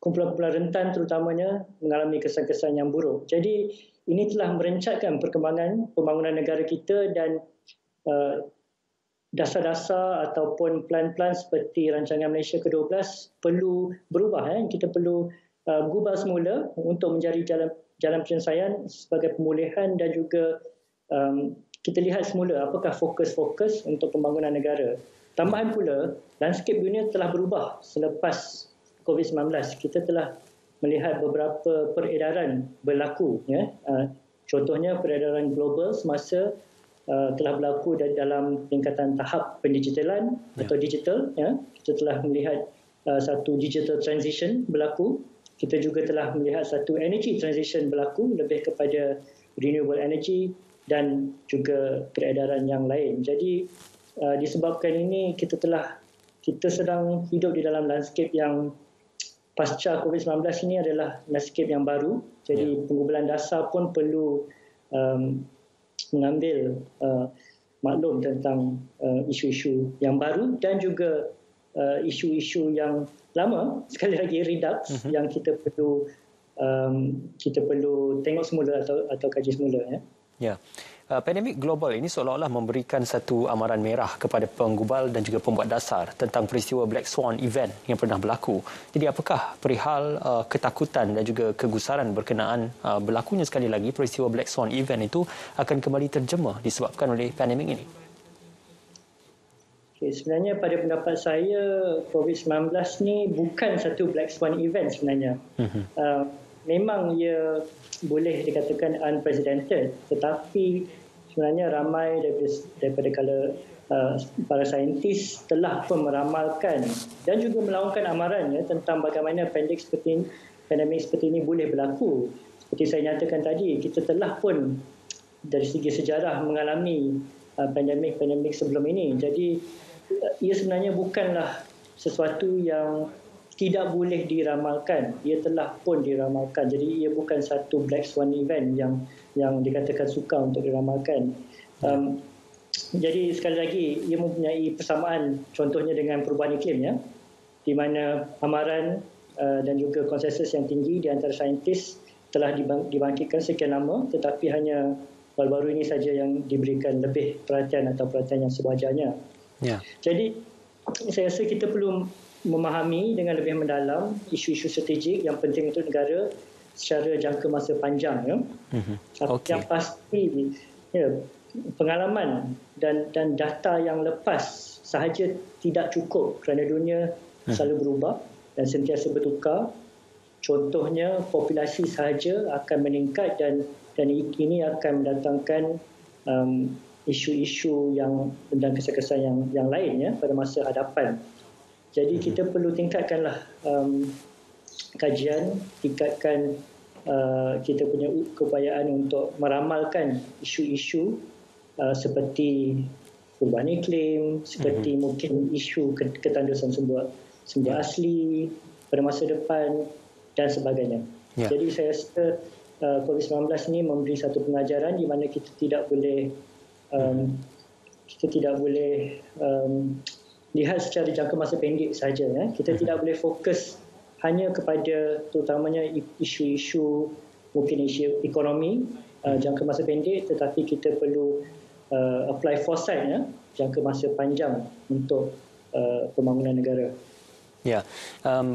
Speaker 2: kumpulan-kumpulan rentan terutamanya mengalami kesan-kesan yang buruk. Jadi ini telah merencatkan perkembangan pembangunan negara kita dan dasar-dasar ataupun plan-plan seperti rancangan Malaysia ke-12 perlu berubah. Kita perlu gubal semula untuk mencari jalan penyelesaian sebagai pemulihan dan juga kita lihat semula apakah fokus-fokus untuk pembangunan negara. Tambahan pula, landscape dunia telah berubah selepas COVID-19. Kita telah melihat beberapa peredaran berlaku. Ya. Contohnya peredaran global semasa telah berlaku dalam peningkatan tahap pendigitalan atau digital. Ya. Kita telah melihat satu digital transition berlaku. Kita juga telah melihat satu energy transition berlaku lebih kepada renewable energy dan juga peredaran yang lain. Jadi disebabkan ini kita sedang hidup di dalam landscape yang pasca COVID-19 ini adalah landscape yang baru. Jadi penggubalan dasar pun perlu mengambil maklum tentang isu-isu yang baru dan juga isu-isu yang lama, sekali lagi redux, yang kita perlu tengok semula atau kaji semula.
Speaker 1: Ya. Pandemik global ini seolah-olah memberikan satu amaran merah kepada penggubal dan juga pembuat dasar tentang peristiwa Black Swan event yang pernah berlaku. Jadi apakah perihal ketakutan dan juga kegusaran berkenaan berlakunya sekali lagi peristiwa Black Swan event itu akan kembali terjemah disebabkan oleh pandemik ini?
Speaker 2: Okay, sebenarnya pada pendapat saya COVID-19 ni bukan satu Black Swan event sebenarnya. Memang ia boleh dikatakan unprecedented, tetapi sebenarnya ramai daripada para saintis telah pun meramalkan dan juga melaungkan amaran tentang bagaimana pandemik seperti ini boleh berlaku. Seperti saya nyatakan tadi, kita telah pun dari segi sejarah mengalami pandemik sebelum ini. Jadi ia sebenarnya bukanlah sesuatu yang tidak boleh diramalkan. Ia telah pun diramalkan. Jadi ia bukan satu black swan event yang dikatakan sukar untuk diramalkan. Jadi sekali lagi ia mempunyai persamaan contohnya dengan perubahan iklim, ya, di mana amaran dan juga konsensus yang tinggi di antara saintis telah dibangkitkan sekian lama, tetapi hanya baru-baru ini saja yang diberikan lebih perhatian atau perhatian yang sewajarnya. Jadi saya rasa kita perlu memahami dengan lebih mendalam isu-isu strategik yang penting untuk negara secara jangka masa panjang, ya. Yang pasti, ya, pengalaman dan data yang lepas sahaja tidak cukup kerana dunia selalu berubah dan sentiasa bertukar. Contohnya populasi sahaja akan meningkat dan ini akan mendatangkan isu-isu yang dan kesan-kesan yang lain, ya, pada masa hadapan. Jadi kita perlu tingkatkanlah kajian, tingkatkan kita punya keupayaan untuk meramalkan isu-isu seperti perubahan iklim, seperti mungkin isu ketandusan sumber asli pada masa depan dan sebagainya. Jadi saya rasa COVID-19 ini memberi satu pengajaran di mana kita tidak boleh lihat secara jangka masa pendek sahaja, ya. Kita tidak boleh fokus hanya kepada terutamanya isu-isu mungkin isu ekonomi jangka masa pendek, tetapi kita perlu apply foresight, ya, jangka masa panjang untuk pembangunan negara.
Speaker 1: Ya,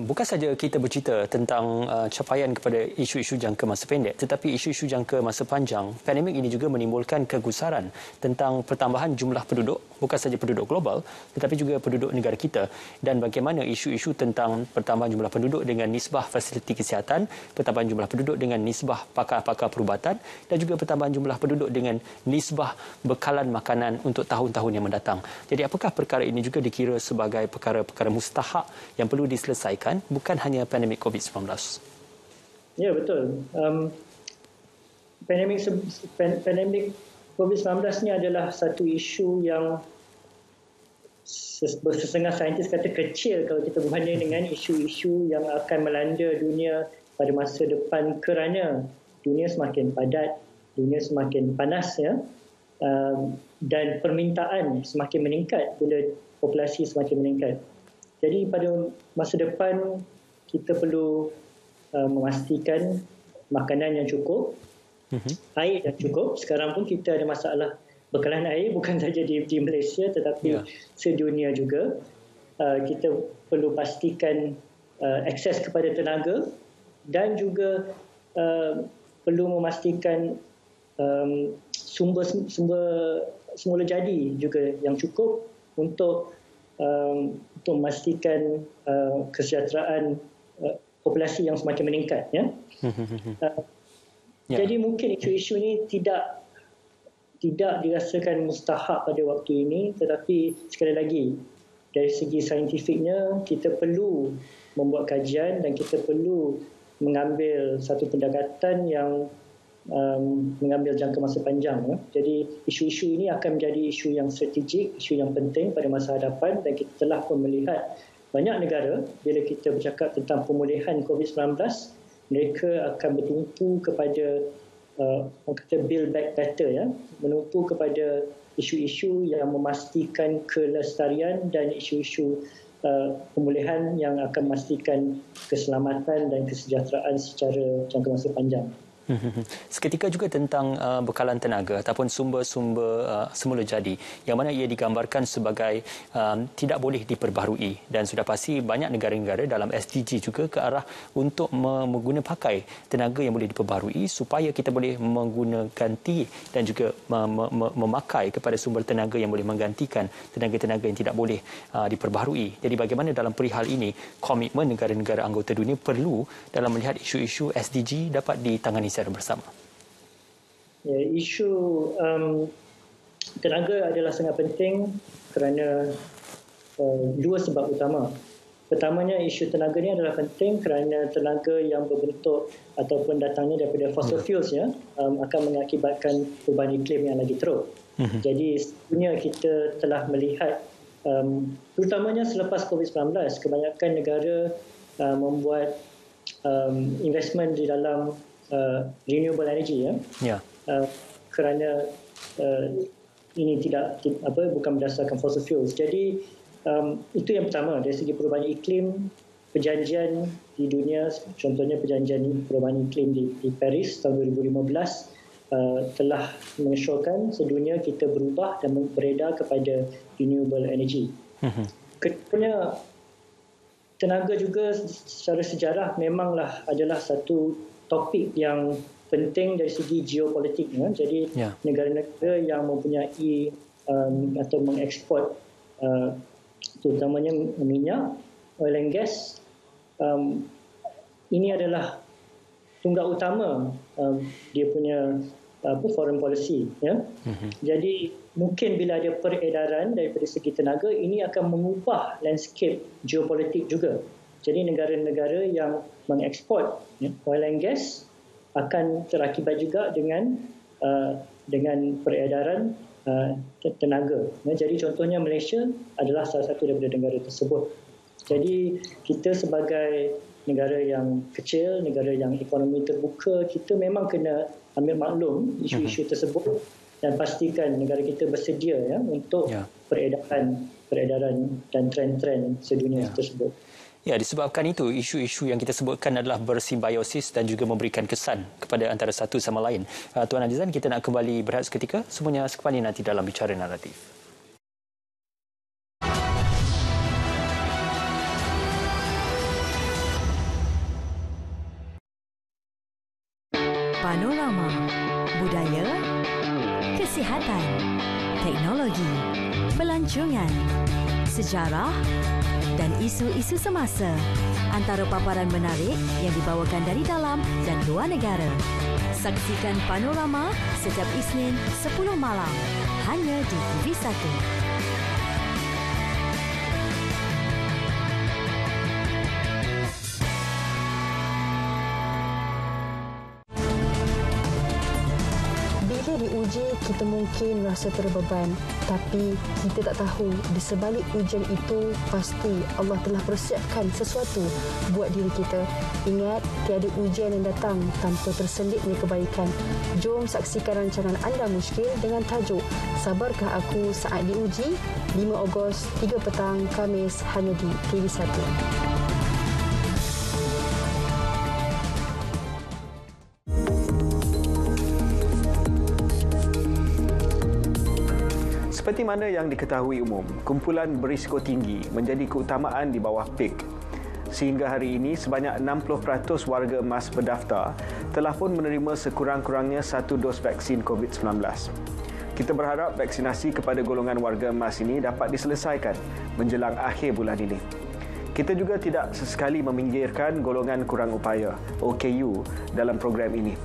Speaker 1: bukan saja kita bercerita tentang capaian kepada isu-isu jangka masa pendek, tetapi isu-isu jangka masa panjang. Pandemik ini juga menimbulkan kegusaran tentang pertambahan jumlah penduduk, bukan saja penduduk global, tetapi juga penduduk negara kita, dan bagaimana isu-isu tentang pertambahan jumlah penduduk dengan nisbah fasiliti kesihatan, pertambahan jumlah penduduk dengan nisbah pakar-pakar perubatan, dan juga pertambahan jumlah penduduk dengan nisbah bekalan makanan untuk tahun-tahun yang mendatang. Jadi apakah perkara ini juga dikira sebagai perkara-perkara mustahak yang perlu diselesaikan, bukan hanya pandemik COVID-19?
Speaker 2: Ya, betul. Pandemik COVID-19 ni adalah satu isu yang setengah saintis kata kecil kalau kita berbanding dengan isu-isu yang akan melanda dunia pada masa depan, kerana dunia semakin padat, dunia semakin panas, ya, dan permintaan semakin meningkat bila populasi semakin meningkat. Jadi pada masa depan kita perlu memastikan makanan yang cukup, air yang cukup. Sekarang pun kita ada masalah bekalan air bukan saja di Malaysia tetapi sedunia juga. Kita perlu pastikan akses kepada tenaga dan juga perlu memastikan sumber semula jadi juga yang cukup untuk memastikan kesejahteraan populasi yang semakin meningkat, ya. Jadi mungkin isu-isu ini tidak dirasakan mustahak pada waktu ini, tetapi sekali lagi dari segi saintifiknya kita perlu membuat kajian dan kita perlu mengambil satu pendekatan yang mengambil jangka masa panjang, ya. Jadi isu-isu ini akan menjadi isu yang strategik, isu yang penting pada masa hadapan, dan kita telah pun melihat banyak negara bila kita bercakap tentang pemulihan COVID-19, mereka akan bertumpu kepada orang kata build back better, ya, menumpu kepada isu-isu yang memastikan kelestarian dan isu-isu pemulihan yang akan memastikan keselamatan dan kesejahteraan secara jangka masa panjang.
Speaker 1: Seketika juga tentang bekalan tenaga ataupun sumber-sumber semula jadi yang mana ia digambarkan sebagai tidak boleh diperbaharui, dan sudah pasti banyak negara-negara dalam SDG juga ke arah untuk menggunakan pakai tenaga yang boleh diperbaharui supaya kita boleh mengganti dan juga memakai kepada sumber tenaga yang boleh menggantikan tenaga-tenaga yang tidak boleh diperbaharui. Jadi bagaimana dalam perihal ini komitmen negara-negara anggota dunia perlu dalam melihat isu-isu SDG dapat ditangani secara bersama?
Speaker 2: Ya, isu tenaga adalah sangat penting kerana dua sebab utama. Pertamanya, isu tenaga ni adalah penting kerana tenaga yang berbentuk ataupun datangnya daripada fossil fuels, ya, akan mengakibatkan perubahan iklim yang lagi teruk. Jadi sebenarnya kita telah melihat terutamanya selepas COVID-19, kebanyakan negara membuat investment di dalam renewable energy kerana ini bukan berdasarkan fossil fuels. Jadi itu yang pertama dari segi perubahan iklim. Perjanjian di dunia, contohnya perjanjian perubahan iklim di Paris tahun 2015 telah mengesyorkan sedunia kita berubah dan beredar kepada renewable energy. Keduanya, tenaga juga secara sejarah memanglah adalah satu topik yang penting dari segi geopolitik. Jadi negara-negara yang mempunyai atau mengeksport terutamanya minyak, oil and gas, ini adalah tunggak utama dia punya foreign policy. Jadi mungkin bila ada peredaran daripada segi tenaga, ini akan mengubah landscape geopolitik juga. Jadi negara-negara yang mengeksport oil and gas akan terakibat juga dengan peredaran tenaga. Jadi contohnya Malaysia adalah salah satu daripada negara tersebut. Jadi kita sebagai negara yang kecil, negara yang ekonomi terbuka, kita memang kena ambil maklum isu-isu tersebut dan pastikan negara kita bersedia untuk peredaran dan tren-tren sedunia tersebut.
Speaker 1: Ya, disebabkan itu, isu-isu yang kita sebutkan adalah bersimbiosis dan juga memberikan kesan kepada antara satu sama lain. Tuan Azizan, kita nak kembali berehat seketika. Semuanya sekali nanti dalam Bicara Naratif.
Speaker 13: Panorama, budaya, kesihatan, teknologi, pelancongan, sejarah dan isu-isu semasa. Antara paparan menarik yang dibawakan dari dalam dan luar negara. Saksikan Panorama setiap Isnin 10 malam hanya di TV1.
Speaker 14: Diuji, kita mungkin rasa terbeban, tapi kita tak tahu di sebalik ujian itu pasti Allah telah persiapkan sesuatu buat diri kita. Ingat, tiada ujian yang datang tanpa terselipnya kebaikan. Jom saksikan rancangan Anda Muskil dengan tajuk Sabarkah Aku Saat Diuji, 5 Ogos 3 petang Khamis hanya di TV1.
Speaker 5: Seperti mana yang diketahui umum, kumpulan berisiko tinggi menjadi keutamaan di bawah PIK. Sehingga hari ini, sebanyak 60% warga emas berdaftar telah pun menerima sekurang-kurangnya 1 dos vaksin COVID-19. Kita berharap vaksinasi kepada golongan warga emas ini dapat diselesaikan menjelang akhir bulan ini. Kita juga tidak sesekali meminggirkan golongan kurang upaya, OKU, dalam program ini.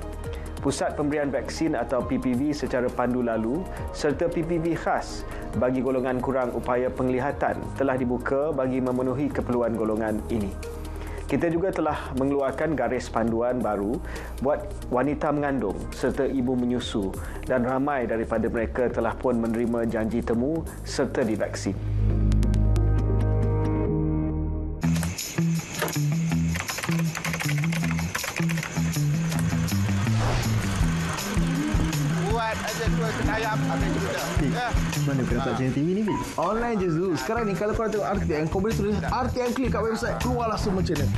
Speaker 5: Pusat Pemberian Vaksin atau PPV secara pandu lalu serta PPV khas bagi golongan kurang upaya penglihatan telah dibuka bagi memenuhi keperluan golongan ini. Kita juga telah mengeluarkan garis panduan baru buat wanita mengandung serta ibu menyusu dan ramai daripada mereka telah pun menerima janji temu serta divaksin.
Speaker 15: Mana kau dapat channel TV ni, Bil? Online je, Zul. Sekarang ni kalau kau tengok RTM, kau boleh tulis RTM klik kat website, keluarlah semua channel.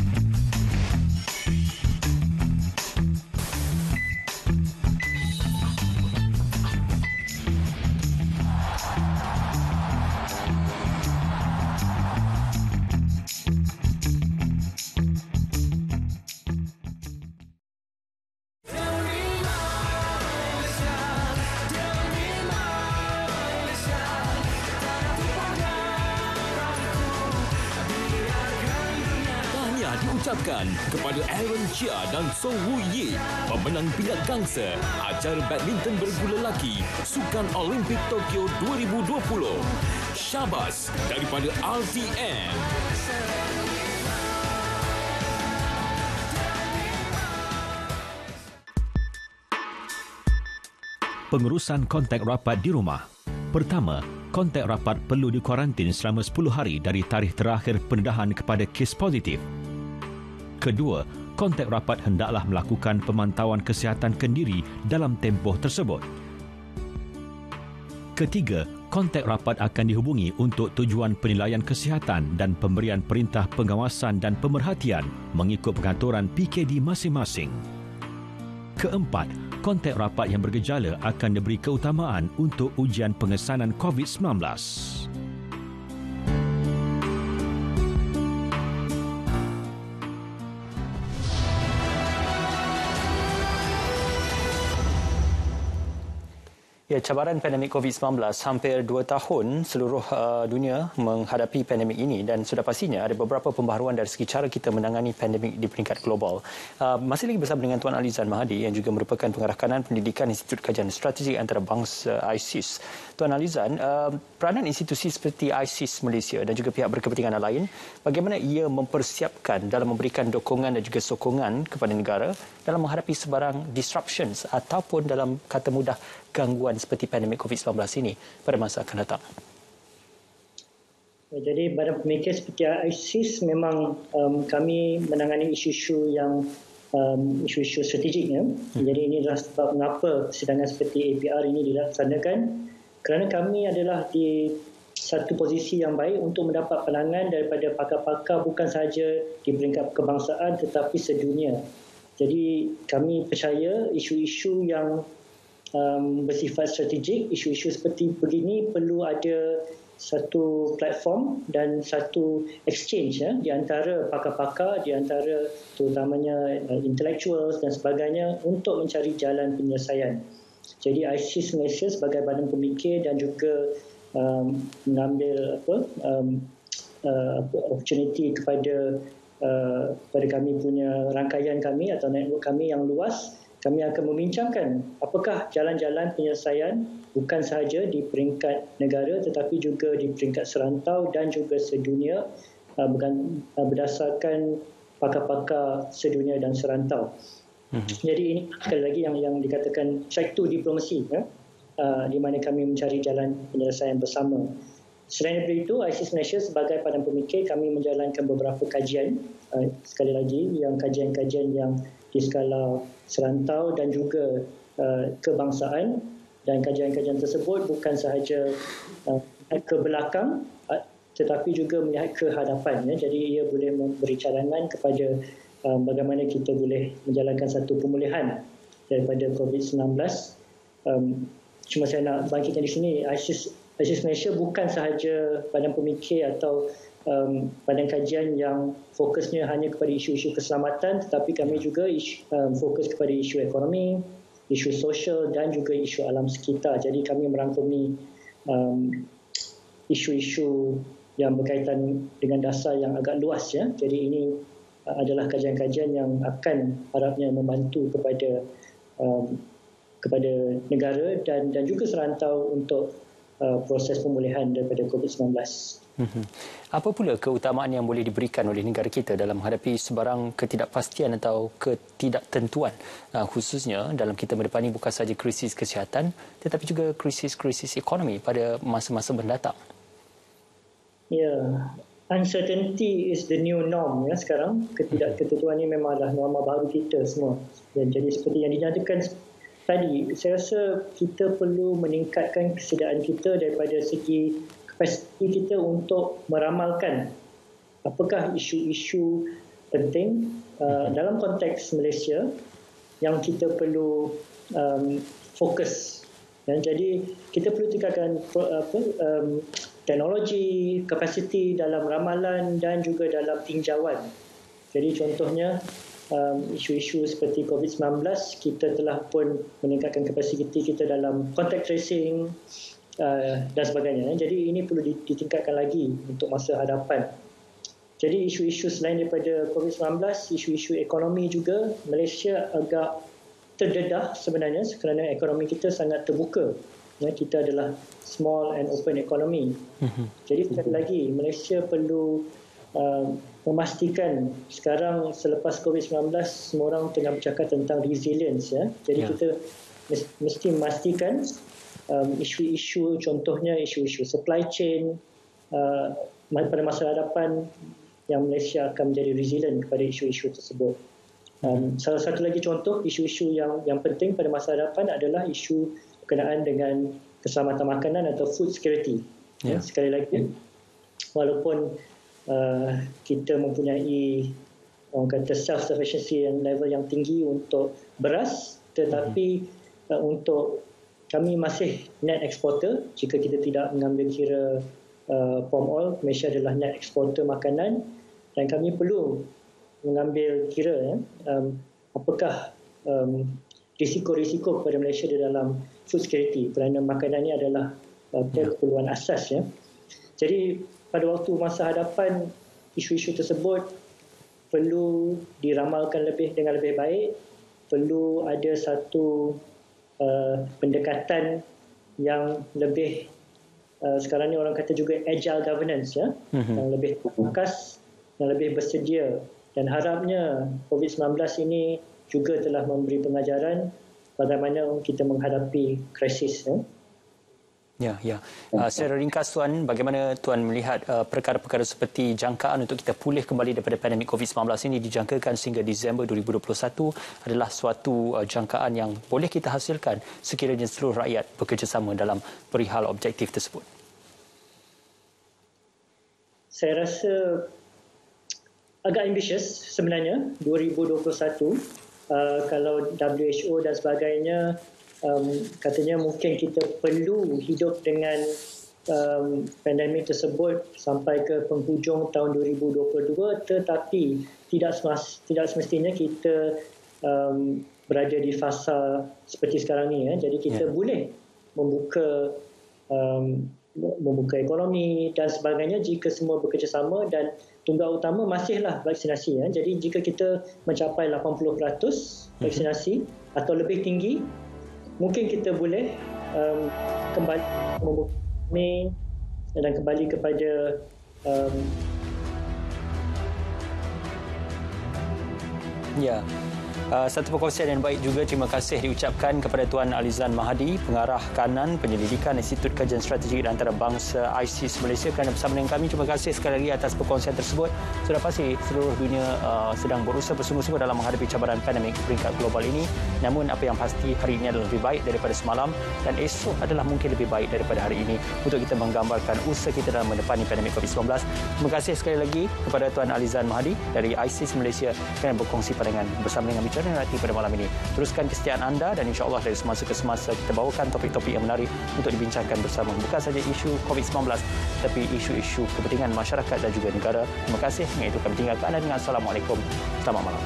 Speaker 3: diucapkan kepada Aaron Chia dan Song Woo Yi, pemenang pingat gangsa acara badminton bergula lelaki Sukan Olimpik Tokyo 2020. Syabas daripada RTM.
Speaker 16: Pengurusan kontak rapat di rumah. Pertama, kontak rapat perlu dikuarantin selama 10 hari dari tarikh terakhir pendedahan kepada kes positif. Kedua, kontak rapat hendaklah melakukan pemantauan kesihatan kendiri dalam tempoh tersebut. Ketiga, kontak rapat akan dihubungi untuk tujuan penilaian kesihatan dan pemberian perintah pengawasan dan pemerhatian mengikut pengaturan PKD masing-masing. Keempat, kontak rapat yang bergejala akan diberi keutamaan untuk ujian pengesanan COVID-19.
Speaker 1: Ya, cabaran pandemik COVID-19 hampir 2 tahun seluruh dunia menghadapi pandemik ini dan sudah pastinya ada beberapa pembaharuan dari segi cara kita menangani pandemik di peringkat global. Masih lagi bersama dengan Tuan Alizan Mahadi yang juga merupakan pengarah kanan pendidikan Institut Kajian Strategi Antarabangsa ISIS. Tuan Alizan, peranan institusi seperti ISIS Malaysia dan juga pihak berkepentingan lain, bagaimana ia mempersiapkan dalam memberikan dukungan dan juga sokongan kepada negara dalam menghadapi sebarang disruptions ataupun dalam kata mudah gangguan seperti pandemik COVID-19 ini pada masa akan datang?
Speaker 2: Jadi badan pemikir seperti ISIS memang kami menangani isu-isu yang isu-isu strategik. Jadi ini adalah sebab mengapa persidangan seperti APR ini dilaksanakan, kerana kami adalah di satu posisi yang baik untuk mendapat pandangan daripada pakar-pakar bukan sahaja di peringkat kebangsaan tetapi sedunia. Jadi kami percaya isu-isu yang bersifat strategik, isu-isu seperti begini perlu ada satu platform dan satu exchange di antara pakar-pakar, di antara terutamanya intellectuals dan sebagainya untuk mencari jalan penyelesaian. Jadi ISIS Malaysia sebagai badan pemikir dan juga mengambil opportunity kepada kami punya rangkaian kami atau network kami yang luas. Kami akan membincangkan apakah jalan-jalan penyelesaian bukan sahaja di peringkat negara tetapi juga di peringkat serantau dan juga sedunia berdasarkan pakar-pakar sedunia dan serantau. Jadi ini sekali lagi yang dikatakan track 2 diplomasi, di mana kami mencari jalan penyelesaian bersama. Selain daripada itu, ISIS Malaysia sebagai badan pemikir kami menjalankan beberapa kajian, sekali lagi yang kajian-kajian yang di skala serantau dan juga kebangsaan, dan kajian-kajian tersebut bukan sahaja ke belakang tetapi juga melihat ke hadapan. Jadi ia boleh memberi cadangan kepada bagaimana kita boleh menjalankan satu pemulihan daripada COVID-19. Cuma saya nak bangkitkan di sini, ISIS Malaysia bukan sahaja badan pemikir atau badan kajian yang fokusnya hanya kepada isu-isu keselamatan, tetapi kami juga fokus kepada isu ekonomi, isu sosial dan juga isu alam sekitar. Jadi kami merangkumi isu-isu yang berkaitan dengan dasar yang agak luas. Jadi ini adalah kajian-kajian yang akan harapnya membantu kepada negara dan juga serantau untuk proses pemulihan daripada COVID-19.
Speaker 1: Apa pula keutamaan yang boleh diberikan oleh negara kita dalam menghadapi sebarang ketidakpastian atau ketidaktentuan, khususnya dalam kita mendepani bukan sahaja krisis kesihatan tetapi juga krisis-krisis ekonomi pada masa-masa mendatang?
Speaker 2: Uncertainty is the new norm sekarang. Ketidaktentuan ini memang adalah norma baru kita semua. Dan jadi seperti yang dinyatakan tadi, saya rasa kita perlu meningkatkan kesediaan kita daripada segi kapasiti kita untuk meramalkan apakah isu-isu penting dalam konteks Malaysia yang kita perlu fokus. Dan jadi kita perlu tingkatkan teknologi, kapasiti dalam ramalan dan juga dalam tinjauan. Jadi contohnya isu-isu seperti COVID-19, kita telah pun meningkatkan kapasiti kita dalam contact tracing dan sebagainya. Jadi ini perlu ditingkatkan lagi untuk masa hadapan. Jadi isu-isu selain daripada COVID-19, isu-isu ekonomi juga, Malaysia agak terdedah sebenarnya kerana ekonomi kita sangat terbuka. Kita adalah small and open economy. Jadi sekali lagi, Malaysia perlu memastikan sekarang selepas COVID-19 semua orang tengah bercakap tentang resilience. Jadi kita mesti memastikan isu-isu, contohnya isu-isu supply chain pada masa hadapan yang Malaysia akan menjadi resilient kepada isu-isu tersebut. Salah satu lagi contoh isu-isu yang penting pada masa hadapan adalah isu berkenaan dengan keselamatan makanan atau food security. Sekali lagi, walaupun kita mempunyai orang kata self-sufficiency yang level yang tinggi untuk beras, tetapi untuk kami masih net exporter. Jika kita tidak mengambil kira palm oil, Malaysia adalah net exporter makanan, dan kami perlu mengambil kira apakah risiko-risiko kepada Malaysia di dalam food security, kerana makanan ini adalah keperluan asas. Jadi pada waktu masa hadapan, isu-isu tersebut perlu diramalkan dengan lebih baik, perlu ada satu pendekatan yang lebih sekarang ni orang kata juga agile governance, yang lebih terfokus, yang lebih bersedia. Dan harapnya COVID-19 ini juga telah memberi pengajaran bagaimana kita menghadapi krisis.
Speaker 1: Secara ringkas Tuan, bagaimana Tuan melihat perkara-perkara seperti jangkaan untuk kita pulih kembali daripada pandemik COVID-19 ini dijangkakan sehingga Disember 2021 adalah suatu jangkaan yang boleh kita hasilkan sekiranya seluruh rakyat bekerjasama dalam perihal objektif tersebut?
Speaker 2: Saya rasa agak ambitious sebenarnya 2021. Kalau WHO dan sebagainya katanya mungkin kita perlu hidup dengan pandemik tersebut sampai ke penghujung tahun 2022, tetapi tidak semestinya kita berada di fasa seperti sekarang ni. Jadi kita boleh membuka ekonomi dan sebagainya jika semua bekerjasama, dan tunggal utama masihlah vaksinasi. Jadi jika kita mencapai 80% vaksinasi atau lebih tinggi, mungkin kita boleh kembali membuka dan kembali kepada
Speaker 1: satu perkongsian yang baik juga. Terima kasih diucapkan kepada Tuan Alizan Mahdi, Pengarah Kanan Penyelidikan Institut Kajian Strategik dan Antarabangsa ISIS Malaysia, kerana bersama dengan kami. Terima kasih sekali lagi atas perkongsian tersebut. Sudah pasti seluruh dunia sedang berusaha bersungguh-sungguh dalam menghadapi cabaran pandemik peringkat global ini. Namun apa yang pasti, hari ini adalah lebih baik daripada semalam, dan esok adalah mungkin lebih baik daripada hari ini untuk kita menggambarkan usaha kita dalam menepani pandemik COVID-19. Terima kasih sekali lagi kepada Tuan Alizan Mahdi dari ISIS Malaysia kerana berkongsi pandangan bersama dengan Bicara Naratif pada malam ini. Teruskan kesetiaan anda, dan insya-Allah dari semasa ke semasa kita bawakan topik-topik yang menarik untuk dibincangkan bersama. Bukan saja isu COVID-19, tapi isu-isu kepentingan masyarakat dan juga negara. Terima kasih. Dengan itu kami tinggalkan anda dengan Assalamualaikum. Selamat malam.